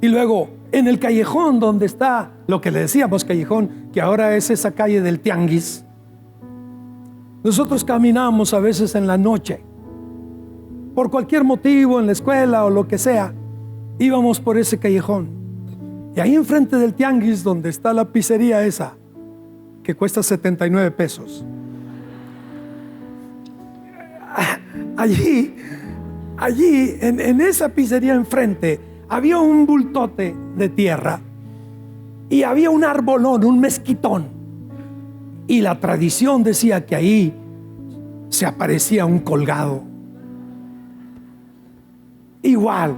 Y luego, en el callejón donde está lo que le decíamos callejón, que ahora es esa calle del Tianguis, nosotros caminábamos a veces en la noche, por cualquier motivo, en la escuela o lo que sea, íbamos por ese callejón. Y ahí enfrente del Tianguis, donde está la pizzería esa, que cuesta 79 pesos, allí en esa pizzería enfrente había un bultote de tierra y había un arbolón, un mezquitón, y la tradición decía que ahí se aparecía un colgado igual.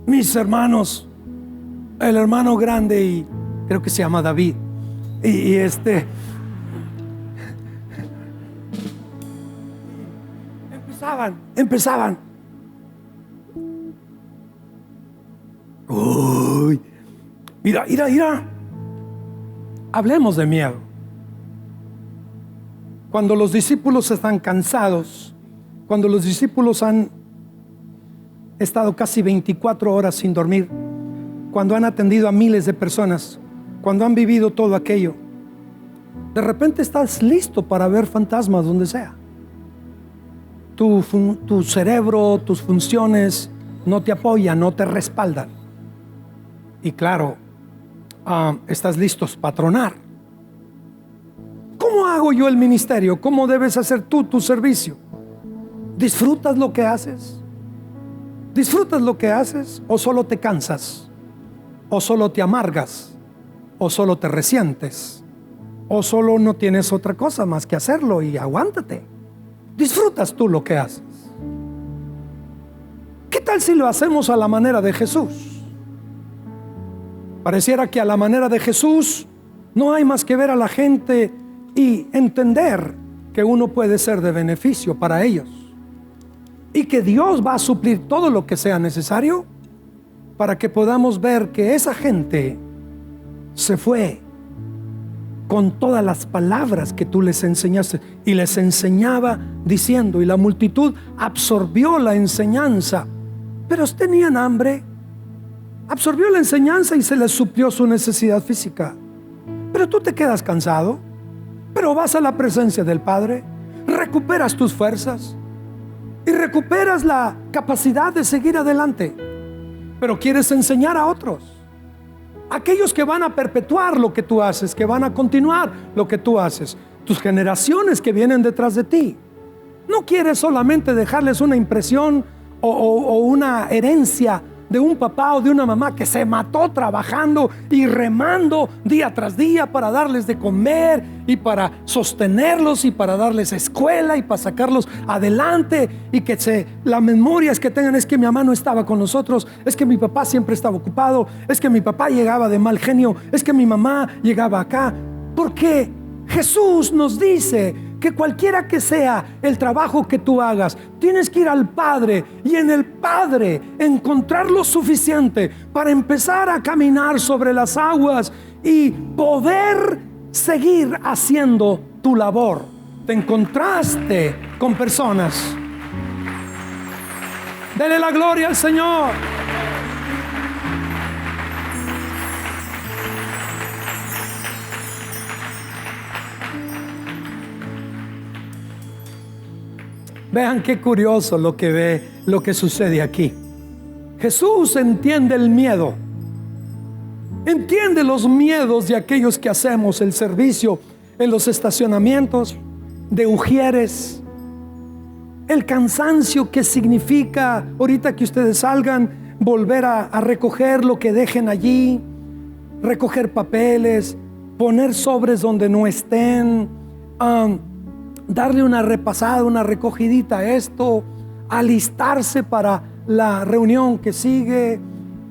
Mis hermanos, el hermano grande, y creo que se llama David, y empezaban. Uy, mira. Hablemos de miedo. Cuando los discípulos están cansados, cuando los discípulos han estado casi 24 horas sin dormir, cuando han atendido a miles de personas, cuando han vivido todo aquello, de repente estás listo para ver fantasmas donde sea. Tu cerebro, tus funciones no te apoyan, no te respaldan. Y claro, estás listos para tronar. ¿Cómo hago yo el ministerio? ¿Cómo debes hacer tú tu servicio? ¿Disfrutas lo que haces? ¿Disfrutas lo que haces o solo te cansas? ¿O solo te amargas? ¿O solo te resientes? ¿O solo no tienes otra cosa más que hacerlo y aguántate? ¿Disfrutas tú lo que haces? ¿Qué tal si lo hacemos a la manera de Jesús? Pareciera que a la manera de Jesús no hay más que ver a la gente y entender que uno puede ser de beneficio para ellos y que Dios va a suplir todo lo que sea necesario para que podamos ver que esa gente se fue con todas las palabras que tú les enseñaste, y les enseñaba diciendo, y la multitud absorbió la enseñanza, pero tenían hambre. Absorbió la enseñanza y se les suplió su necesidad física. Pero tú te quedas cansado, pero vas a la presencia del Padre, recuperas tus fuerzas y recuperas la capacidad de seguir adelante. Pero quieres enseñar a otros, aquellos que van a perpetuar lo que tú haces, que van a continuar lo que tú haces, tus generaciones que vienen detrás de ti. No quieres solamente dejarles una impresión o una herencia de un papá o de una mamá que se mató trabajando y remando día tras día para darles de comer y para sostenerlos y para darles escuela y para sacarlos adelante, y que la memoria es que tengan, es que mi mamá no estaba con nosotros, es que mi papá siempre estaba ocupado, es que mi papá llegaba de mal genio, es que mi mamá llegaba acá. Porque Jesús nos dice que cualquiera que sea el trabajo que tú hagas, tienes que ir al Padre y en el Padre encontrar lo suficiente para empezar a caminar sobre las aguas y poder seguir haciendo tu labor. Te encontraste con personas. Dele la gloria al Señor. Vean qué curioso lo que sucede aquí. Jesús entiende el miedo. Entiende los miedos de aquellos que hacemos el servicio en los estacionamientos, de ujieres. El cansancio que significa ahorita que ustedes salgan, volver a recoger lo que dejen allí, recoger papeles, poner sobres donde no estén, darle una repasada, una recogidita a esto, alistarse para la reunión que sigue,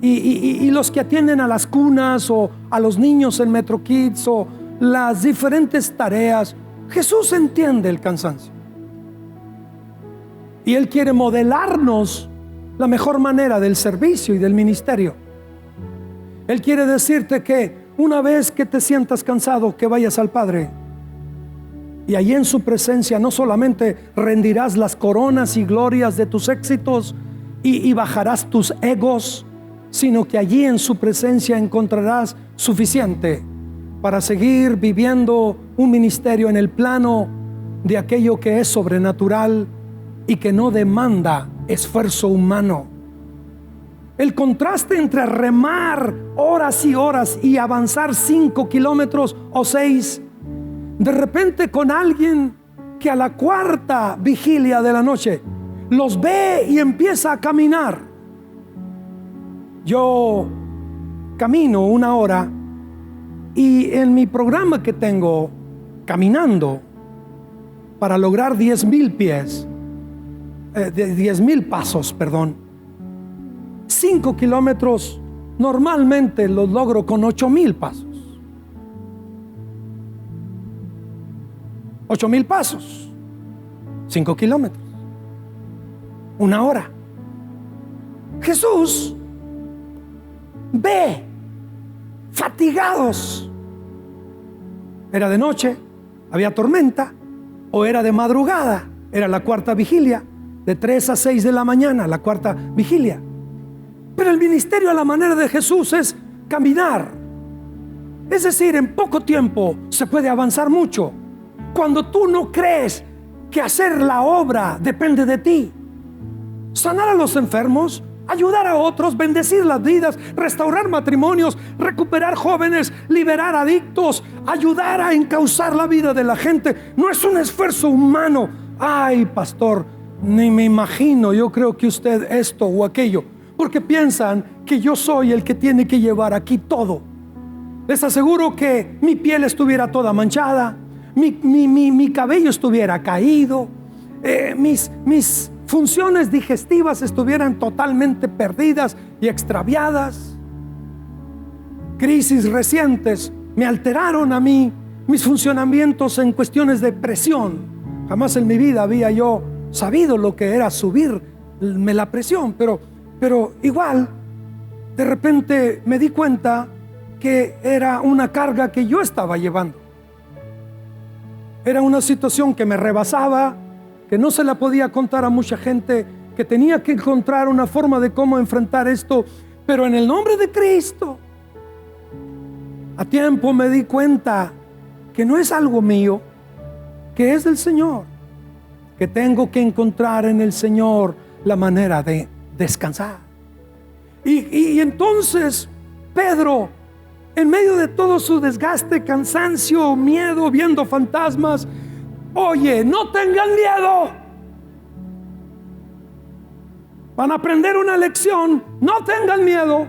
y los que atienden a las cunas o a los niños en Metro Kids o las diferentes tareas. Jesús entiende el cansancio y Él quiere modelarnos la mejor manera del servicio y del ministerio. Él quiere decirte que una vez que te sientas cansado, que vayas al Padre. Y allí en su presencia no solamente rendirás las coronas y glorias de tus éxitos y bajarás tus egos, sino que allí en su presencia encontrarás suficiente para seguir viviendo un ministerio en el plano de aquello que es sobrenatural y que no demanda esfuerzo humano. El contraste entre remar horas y horas y avanzar 5 kilómetros o 6, de repente con alguien que a la cuarta vigilia de la noche los ve y empieza a caminar. Yo camino 1 hora y en mi programa que tengo caminando para lograr 10,000 pies, 10,000 pasos, 5 kilómetros normalmente los logro con 8,000 pasos. 8,000 pasos, 5 kilómetros. una hora. Jesús ve fatigados. Era de noche, había tormenta, o era de madrugada, era la cuarta vigilia, de 3 a 6 de la mañana, la cuarta vigilia. Pero el ministerio a la manera de Jesús es caminar. Es decir, en poco tiempo se puede avanzar mucho. Cuando tú no crees que hacer la obra depende de ti. Sanar a los enfermos, ayudar a otros, bendecir las vidas, restaurar matrimonios, recuperar jóvenes, liberar adictos, ayudar a encauzar la vida de la gente. No es un esfuerzo humano. Ay, pastor, ni me imagino, yo creo que usted esto o aquello, porque piensan que yo soy el que tiene que llevar aquí todo. Les aseguro que mi piel estuviera toda manchada, mi cabello estuviera caído, mis funciones digestivas estuvieran totalmente perdidas y extraviadas. Crisis recientes me alteraron a mí, mis funcionamientos en cuestiones de presión. Jamás en mi vida había yo sabido lo que era subirme la presión, pero igual de repente me di cuenta que era una carga que yo estaba llevando. Era una situación que me rebasaba, que no se la podía contar a mucha gente, que tenía que encontrar una forma de cómo enfrentar esto, pero en el nombre de Cristo. A tiempo me di cuenta que no es algo mío, que es del Señor, que tengo que encontrar en el Señor la manera de descansar. Y entonces Pedro, en medio de todo su desgaste, cansancio, miedo, viendo fantasmas, oye, no tengan miedo. Van a aprender una lección, no tengan miedo.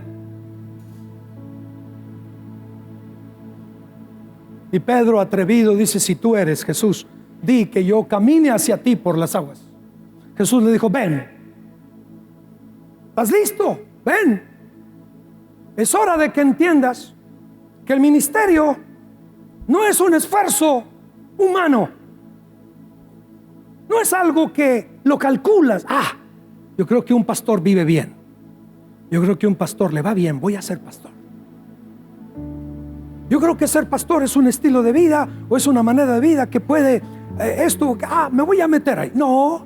Y Pedro, atrevido, dice: si tú eres Jesús, di que yo camine hacia ti por las aguas. Jesús le dijo: ven. ¿Estás listo? Ven. Es hora de que entiendas que el ministerio no es un esfuerzo humano. No es algo que lo calculas. Yo creo que un pastor vive bien. Yo creo que un pastor le va bien. Voy a ser pastor. Yo creo que ser pastor es un estilo de vida o es una manera de vida que puede me voy a meter ahí. No.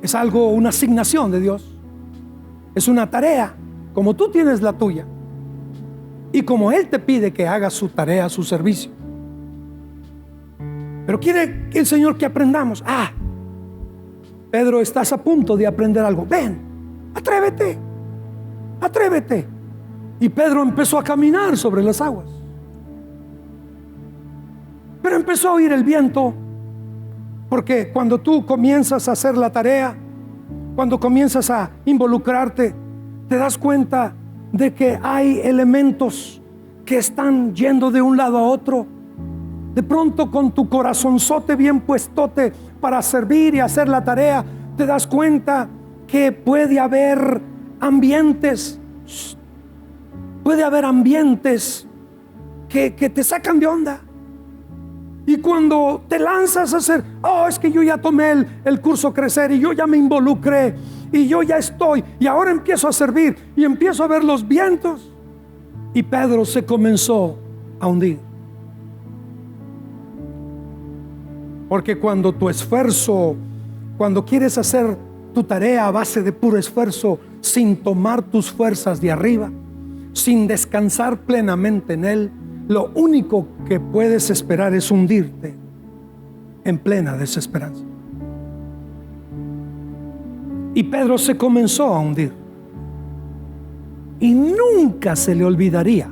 Es algo, una asignación de Dios. Es una tarea, como tú tienes la tuya. Y como Él te pide que hagas su tarea, su servicio. Pero quiere el Señor que aprendamos. Pedro, estás a punto de aprender algo. Ven, atrévete. Atrévete. Y Pedro empezó a caminar sobre las aguas. Pero empezó a oír el viento. Porque cuando tú comienzas a hacer la tarea, cuando comienzas a involucrarte, te das cuenta de que hay elementos que están yendo de un lado a otro. De pronto, con tu corazonzote bien puestote para servir y hacer la tarea, te das cuenta que puede haber ambientes que te sacan de onda. Y cuando te lanzas a hacer, es que yo ya tomé el curso Crecer y yo ya me involucré y yo ya estoy y ahora empiezo a servir y empiezo a ver los vientos. Y Pedro se comenzó a hundir. Porque cuando tu esfuerzo, cuando quieres hacer tu tarea a base de puro esfuerzo, sin tomar tus fuerzas de arriba, sin descansar plenamente en Él, lo único que puedes esperar es hundirte en plena desesperanza. Y Pedro se comenzó a hundir. Y nunca se le olvidaría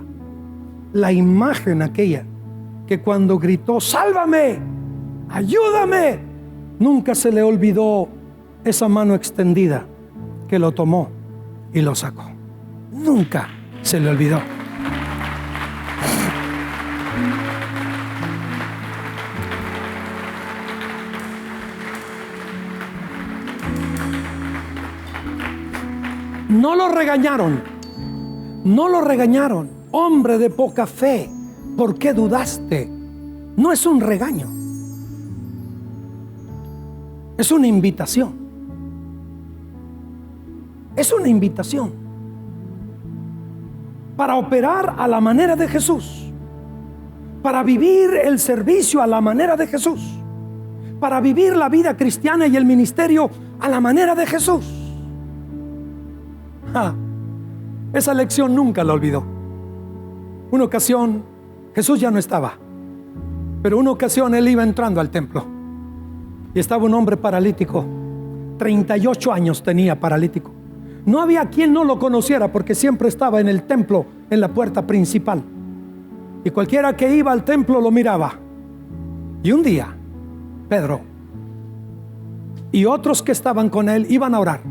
la imagen aquella que cuando gritó: ¡sálvame! ¡ayúdame! Nunca se le olvidó esa mano extendida que lo tomó y lo sacó. Nunca se le olvidó. No lo regañaron. No lo regañaron. Hombre de poca fe, ¿por qué dudaste? No es un regaño. Es una invitación. Es una invitación para operar a la manera de Jesús, para vivir el servicio a la manera de Jesús, para vivir la vida cristiana y el ministerio a la manera de Jesús. Esa lección nunca la olvidó. Una ocasión Jesús ya no estaba, pero una ocasión él iba entrando al templo y estaba un hombre paralítico. 38 años tenía paralítico. No había quien no lo conociera porque siempre estaba en el templo, en la puerta principal, y cualquiera que iba al templo lo miraba. Y un día Pedro y otros que estaban con él iban a orar.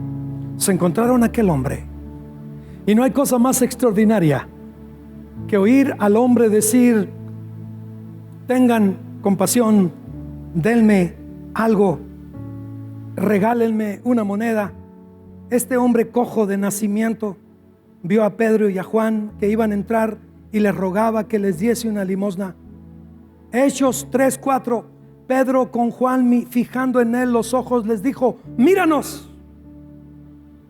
Se encontraron a aquel hombre, y no hay cosa más extraordinaria que oír al hombre decir: tengan compasión, denme algo, regálenme una moneda. Este hombre cojo de nacimiento vio a Pedro y a Juan que iban a entrar y les rogaba que les diese una limosna. Hechos 3:4. Pedro con Juan, fijando en él los ojos, les dijo: míranos.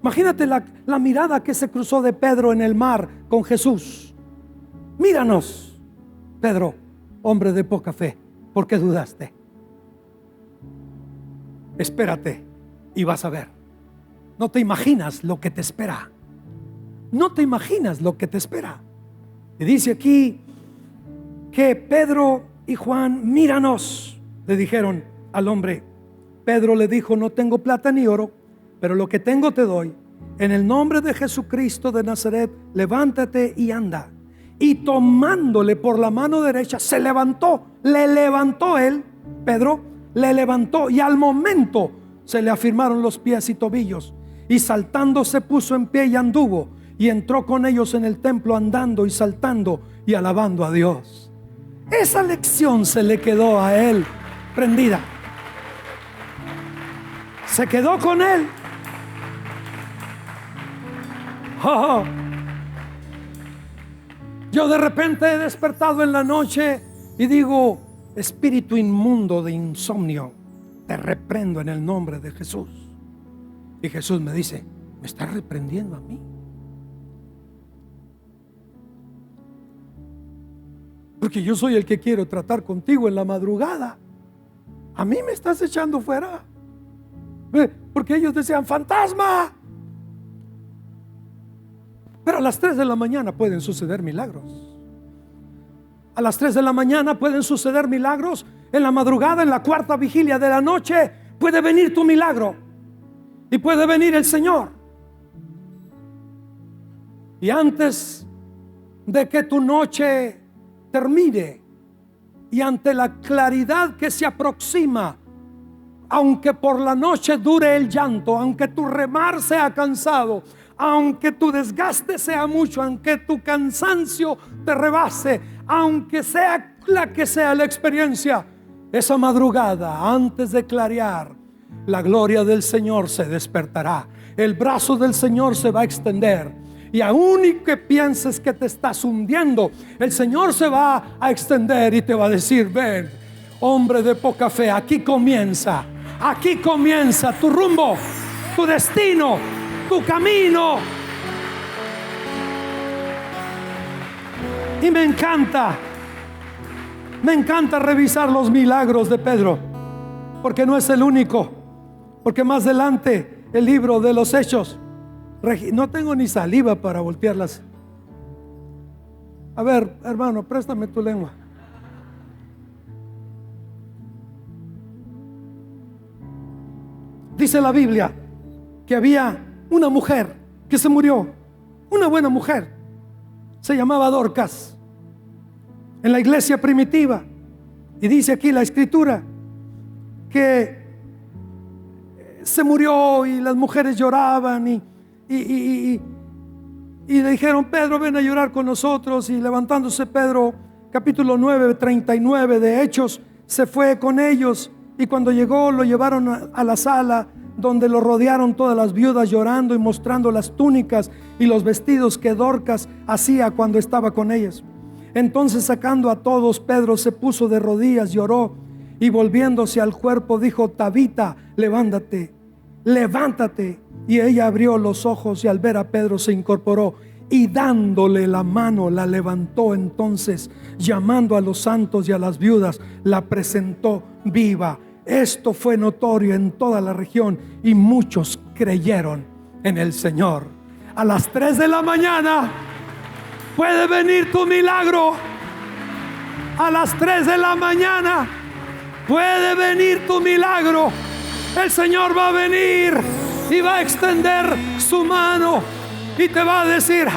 Imagínate la mirada que se cruzó de Pedro en el mar con Jesús. Míranos. Pedro, hombre de poca fe, ¿por qué dudaste? Espérate y vas a ver. No te imaginas lo que te espera. No te imaginas lo que te espera. Y dice aquí que Pedro y Juan, míranos, le dijeron al hombre. Pedro le dijo: no tengo plata ni oro, pero lo que tengo te doy. En el nombre de Jesucristo de Nazaret, levántate y anda. Y tomándole por la mano derecha, se levantó. Le levantó él, Pedro, le levantó, y al momento se le afirmaron los pies y tobillos. Y saltando se puso en pie y anduvo, y entró con ellos en el templo, andando y saltando y alabando a Dios. Esa lección se le quedó a él prendida. Se quedó con él. Yo de repente he despertado en la noche y digo: espíritu inmundo de insomnio, te reprendo en el nombre de Jesús. Y Jesús me dice: ¿me estás reprendiendo a mí? Porque yo soy el que quiero tratar contigo en la madrugada. A mí me estás echando fuera. Porque ellos decían: fantasma. Pero a las 3 de la mañana pueden suceder milagros. A las 3 de la mañana pueden suceder milagros. En la madrugada, en la cuarta vigilia de la noche, puede venir tu milagro. Y puede venir el Señor. Y antes de que tu noche termine, y ante la claridad que se aproxima, aunque por la noche dure el llanto, aunque tu remar sea cansado, aunque tu desgaste sea mucho, aunque tu cansancio te rebase, aunque sea la que sea la experiencia, esa madrugada, antes de clarear, la gloria del Señor se despertará. El brazo del Señor se va a extender. Y aún y que pienses que te estás hundiendo, el Señor se va a extender y te va a decir: ven, hombre de poca fe, aquí comienza tu rumbo, tu destino, tu camino. Y me encanta revisar los milagros de Pedro, porque no es el único. Porque más adelante el libro de los Hechos, no tengo ni saliva para voltearlas. A ver, hermano, préstame tu lengua. Dice la Biblia que había una mujer que se murió, una buena mujer, se llamaba Dorcas, en la iglesia primitiva. Y dice aquí la escritura que se murió y las mujeres lloraban y le dijeron: Pedro, ven a llorar con nosotros. Y levantándose Pedro, capítulo 9, 39 de Hechos, se fue con ellos, y cuando llegó lo llevaron a la sala donde lo rodearon todas las viudas llorando y mostrando las túnicas y los vestidos que Dorcas hacía cuando estaba con ellas. Entonces, sacando a todos, Pedro se puso de rodillas, lloró Y volviéndose al cuerpo dijo: Tabita, levántate, levántate. Y ella abrió los ojos y al ver a Pedro se incorporó, y dándole la mano la levantó. Entonces, llamando a los santos y a las viudas, la presentó viva. Esto fue notorio en toda la región y muchos creyeron en el Señor. A las 3 de la mañana puede venir tu milagro. A las 3 de la mañana puede venir tu milagro. El Señor va a venir y va a extender su mano y te va a decir: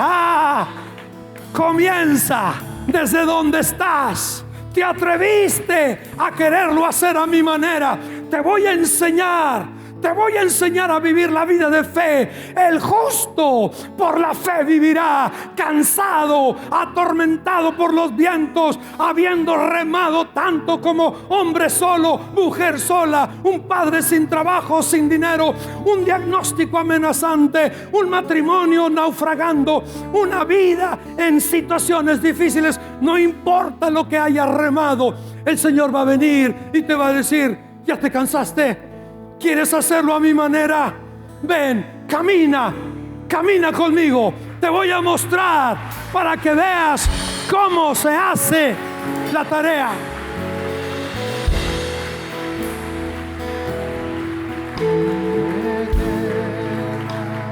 comienza desde donde estás. Te atreviste a quererlo hacer a mi manera. Te voy a enseñar. Te voy a enseñar a vivir la vida de fe. El justo por la fe vivirá, cansado, atormentado por los vientos, habiendo remado tanto como hombre solo, mujer sola, un padre sin trabajo, sin dinero, un diagnóstico amenazante, un matrimonio naufragando, una vida en situaciones difíciles. No importa lo que hayas remado, el Señor va a venir y te va a decir: ¿ya te cansaste? ¿Quieres hacerlo a mi manera? Ven, camina, camina conmigo. Te voy a mostrar para que veas cómo se hace la tarea.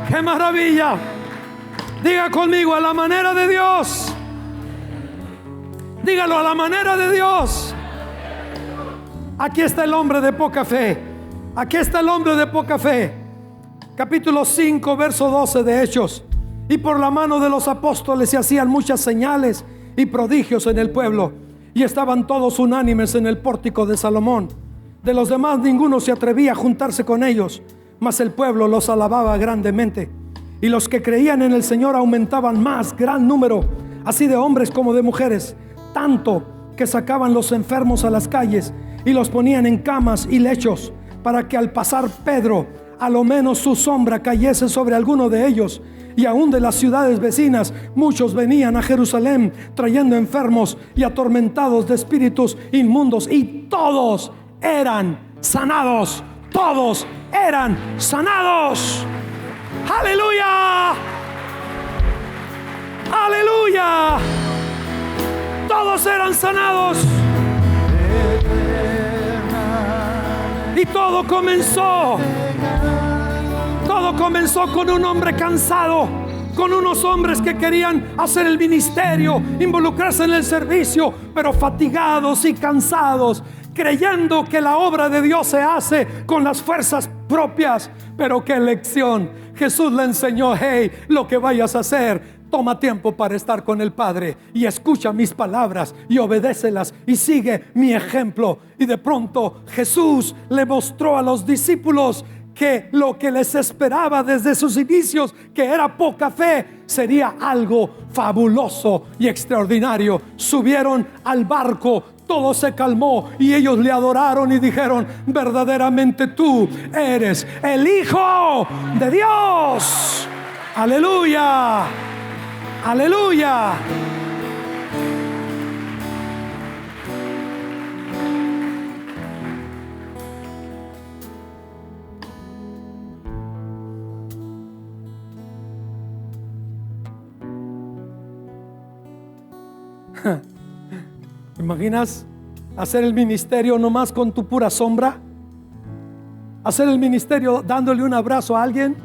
¡Qué maravilla! Diga conmigo: a la manera de Dios. Dígalo: a la manera de Dios. Aquí está el hombre de poca fe. Aquí está el hombre de poca fe. Capítulo 5, verso 12 de Hechos. Y por la mano de los apóstoles se hacían muchas señales y prodigios en el pueblo, y estaban todos unánimes en el pórtico de Salomón. De los demás ninguno se atrevía a juntarse con ellos, mas el pueblo los alababa grandemente. Y los que creían en el Señor aumentaban más, gran número, así de hombres como de mujeres, tanto que sacaban los enfermos a las calles y los ponían en camas y lechos, para que al pasar Pedro, a lo menos su sombra cayese sobre alguno de ellos. Y aún de las ciudades vecinas muchos venían a Jerusalén trayendo enfermos y atormentados de espíritus inmundos, y todos eran sanados. Todos eran sanados. ¡Aleluya! ¡Aleluya! Todos eran sanados. Y todo comenzó con un hombre cansado, con unos hombres que querían hacer el ministerio, involucrarse en el servicio, pero fatigados y cansados, creyendo que la obra de Dios se hace con las fuerzas propias. Pero qué lección. Jesús le enseñó: hey, lo que vayas a hacer, toma tiempo para estar con el Padre y escucha mis palabras y obedécelas y sigue mi ejemplo. Y de pronto Jesús le mostró a los discípulos que lo que les esperaba desde sus inicios, que era poca fe, sería algo fabuloso y extraordinario. Subieron al barco, todo se calmó y ellos le adoraron y dijeron: verdaderamente tú eres el Hijo de Dios. Aleluya. Aleluya. ¿Imaginas hacer el ministerio nomás con tu pura sombra? Hacer el ministerio dándole un abrazo a alguien.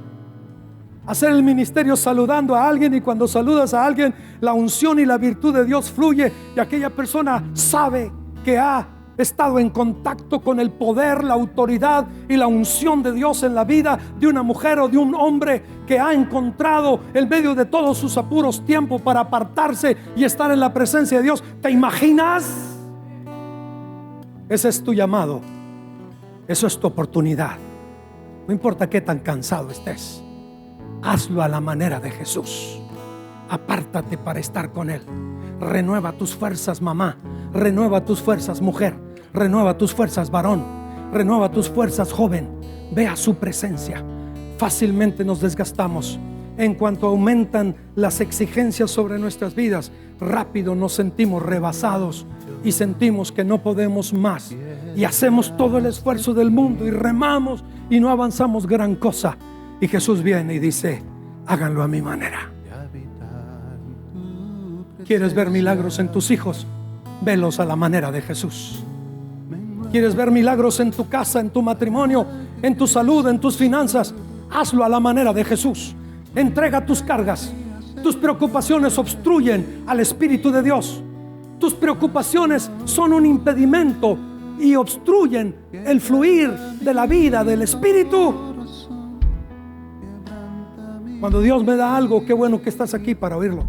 Hacer el ministerio saludando a alguien, y cuando saludas a alguien, la unción y la virtud de Dios fluye y aquella persona sabe que ha estado en contacto con el poder, la autoridad y la unción de Dios en la vida de una mujer o de un hombre que ha encontrado en medio de todos sus apuros tiempo para apartarse y estar en la presencia de Dios. ¿Te imaginas? Ese es tu llamado. Eso es tu oportunidad. No importa qué tan cansado estés, hazlo a la manera de Jesús. Apártate para estar con Él. Renueva tus fuerzas, mamá. Renueva tus fuerzas, mujer. Renueva tus fuerzas, varón. Renueva tus fuerzas, joven. Ve a su presencia. Fácilmente nos desgastamos en cuanto aumentan las exigencias sobre nuestras vidas, rápido nos sentimos rebasados y sentimos que no podemos más. Y hacemos todo el esfuerzo del mundo y remamos y no avanzamos gran cosa. Y Jesús viene y dice: háganlo a mi manera. ¿Quieres ver milagros en tus hijos? Velos a la manera de Jesús. ¿Quieres ver milagros en tu casa, en tu matrimonio, en tu salud, en tus finanzas? Hazlo a la manera de Jesús. Entrega tus cargas. Tus preocupaciones obstruyen al Espíritu de Dios. Tus preocupaciones son un impedimento y obstruyen el fluir de la vida del Espíritu. Cuando Dios me da algo, qué bueno que estás aquí para oírlo.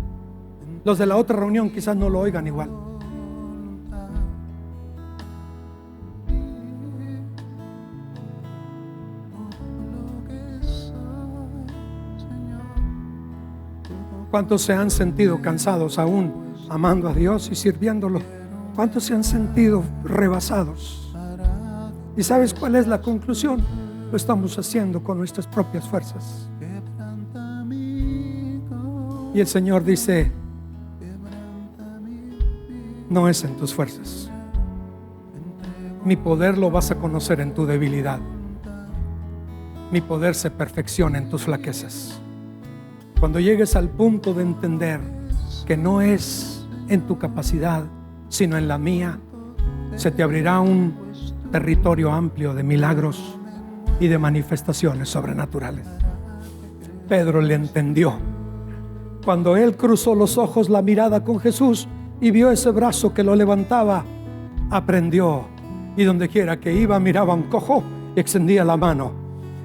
Los de la otra reunión quizás no lo oigan igual. ¿Cuántos se han sentido cansados aún amando a Dios y sirviéndolo? ¿Cuántos se han sentido rebasados? ¿Y sabes cuál es la conclusión? Lo estamos haciendo con nuestras propias fuerzas. Y el Señor dice: no es en tus fuerzas. Mi poder lo vas a conocer en tu debilidad. Mi poder se perfecciona en tus flaquezas. Cuando llegues al punto de entender que no es en tu capacidad, sino en la mía, se te abrirá un territorio amplio de milagros y de manifestaciones sobrenaturales. Pedro le entendió. Cuando él cruzó los ojos, la mirada con Jesús, y vio ese brazo que lo levantaba, aprendió. Y donde quiera que iba, miraba a un cojo y extendía la mano.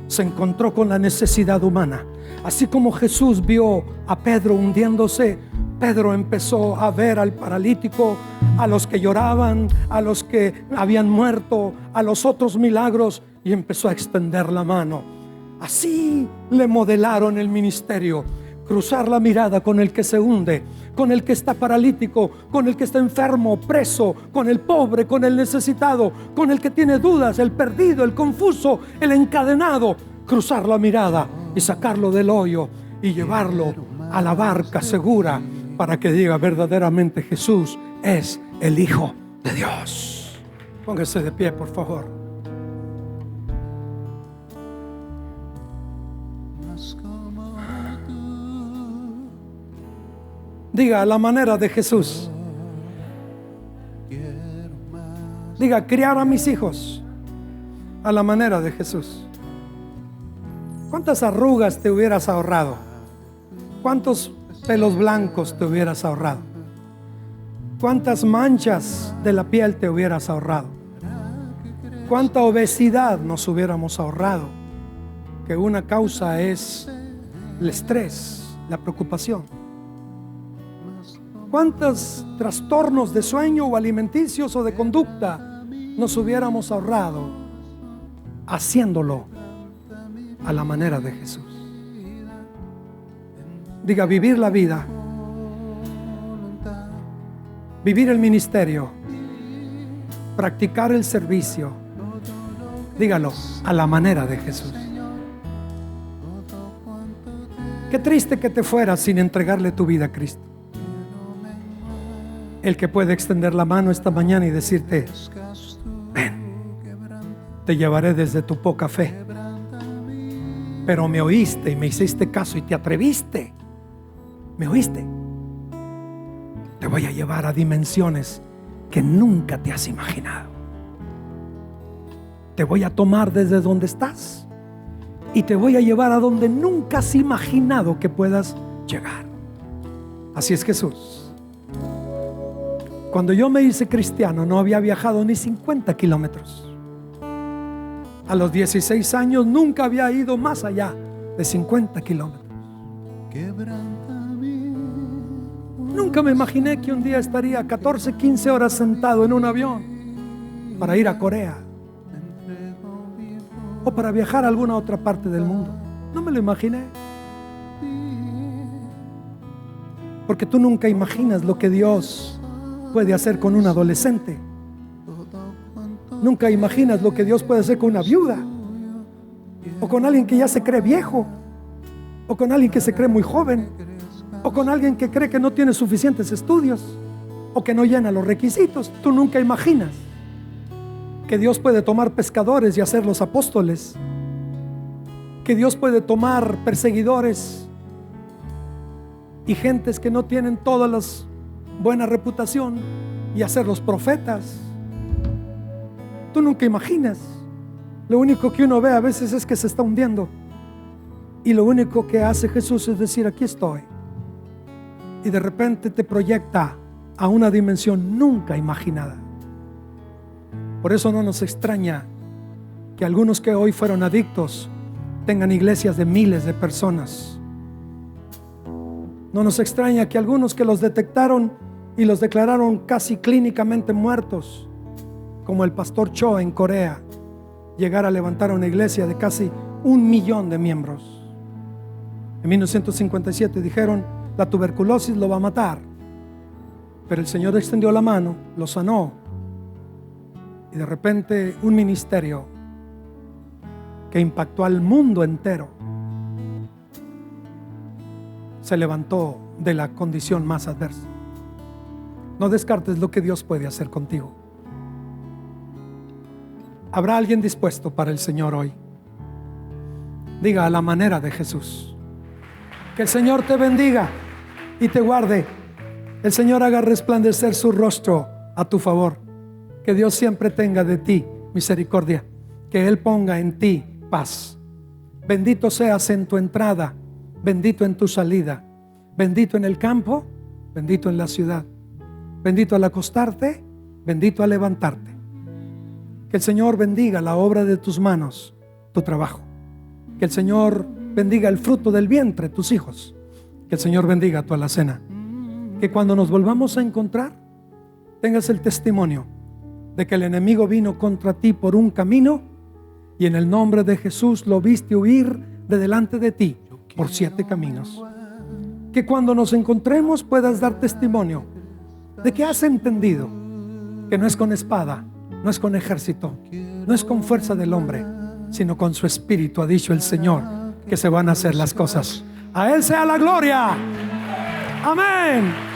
Se encontró con la necesidad humana. Así como Jesús vio a Pedro hundiéndose, Pedro empezó a ver al paralítico, a los que lloraban, a los que habían muerto, a los otros milagros, y empezó a extender la mano. Así le modelaron el ministerio: cruzar la mirada con el que se hunde, con el que está paralítico, con el que está enfermo, preso, con el pobre, con el necesitado, con el que tiene dudas, el perdido, el confuso, el encadenado. Cruzar la mirada y sacarlo del hoyo y llevarlo a la barca segura, para que diga: verdaderamente Jesús es el Hijo de Dios. Póngase de pie, por favor. Diga: a la manera de Jesús. Diga: criar a mis hijos a la manera de Jesús. ¿Cuántas arrugas te hubieras ahorrado? ¿Cuántos pelos blancos te hubieras ahorrado? ¿Cuántas manchas de la piel te hubieras ahorrado? ¿Cuánta obesidad nos hubiéramos ahorrado? Que una causa es el estrés, la preocupación. ¿Cuántos trastornos de sueño o alimenticios o de conducta nos hubiéramos ahorrado haciéndolo a la manera de Jesús? Diga: vivir la vida, vivir el ministerio, practicar el servicio. Dígalo: a la manera de Jesús. Qué triste que te fueras sin entregarle tu vida a Cristo. El que puede extender la mano esta mañana y decirte: ven, te llevaré desde tu poca fe, pero me oíste y me hiciste caso y te atreviste. ¿Me oíste? Te voy a llevar a dimensiones que nunca te has imaginado. Te voy a tomar desde donde estás y te voy a llevar a donde nunca has imaginado que puedas llegar. Así es Jesús. Cuando yo me hice cristiano, no había viajado ni 50 kilómetros. A los 16 años nunca había ido más allá de 50 kilómetros. Nunca me imaginé que un día estaría 14, 15 horas sentado en un avión para ir a Corea o para viajar a alguna otra parte del mundo. No me lo imaginé. Porque tú nunca imaginas lo que Dios puede hacer con un adolescente. Nunca imaginas lo que Dios puede hacer con una viuda, o con alguien que ya se cree viejo, o con alguien que se cree muy joven, o con alguien que cree que no tiene suficientes estudios, o que no llena los requisitos. Tú nunca imaginas que Dios puede tomar pescadores y hacerlos apóstoles, que Dios puede tomar perseguidores y gentes que no tienen toda la buena reputación y hacerlos profetas. Tú nunca imaginas. Lo único que uno ve a veces es que se está hundiendo, y lo único que hace Jesús es decir: aquí estoy, y de repente te proyecta a una dimensión nunca imaginada. Por eso no nos extraña que algunos que hoy fueron adictos tengan iglesias de miles de personas. No nos extraña que algunos que los detectaron y los declararon casi clínicamente muertos, como el pastor Cho en Corea, llegara a levantar una iglesia de casi 1 millón de miembros. En 1957 dijeron: la tuberculosis lo va a matar, pero el Señor extendió la mano, lo sanó, y de repente un ministerio que impactó al mundo entero se levantó de la condición más adversa. No descartes lo que Dios puede hacer contigo. ¿Habrá alguien dispuesto para el Señor hoy? Diga: a la manera de Jesús. Que el Señor te bendiga y te guarde. El Señor haga resplandecer su rostro a tu favor. Que Dios siempre tenga de ti misericordia. Que Él ponga en ti paz. Bendito seas en tu entrada, bendito en tu salida, bendito en el campo, bendito en la ciudad, bendito al acostarte, bendito al levantarte. Que el Señor bendiga la obra de tus manos, tu trabajo. Que el Señor bendiga el fruto del vientre, tus hijos. Que el Señor bendiga tu alacena. Que cuando nos volvamos a encontrar, tengas el testimonio de que el enemigo vino contra ti por un camino, y en el nombre de Jesús lo viste huir de delante de ti por 7 caminos. Que cuando nos encontremos puedas dar testimonio de que has entendido que no es con espada, no es con ejército, no es con fuerza del hombre, sino con su espíritu, ha dicho el Señor, que se van a hacer las cosas. A Él sea la gloria. Amén.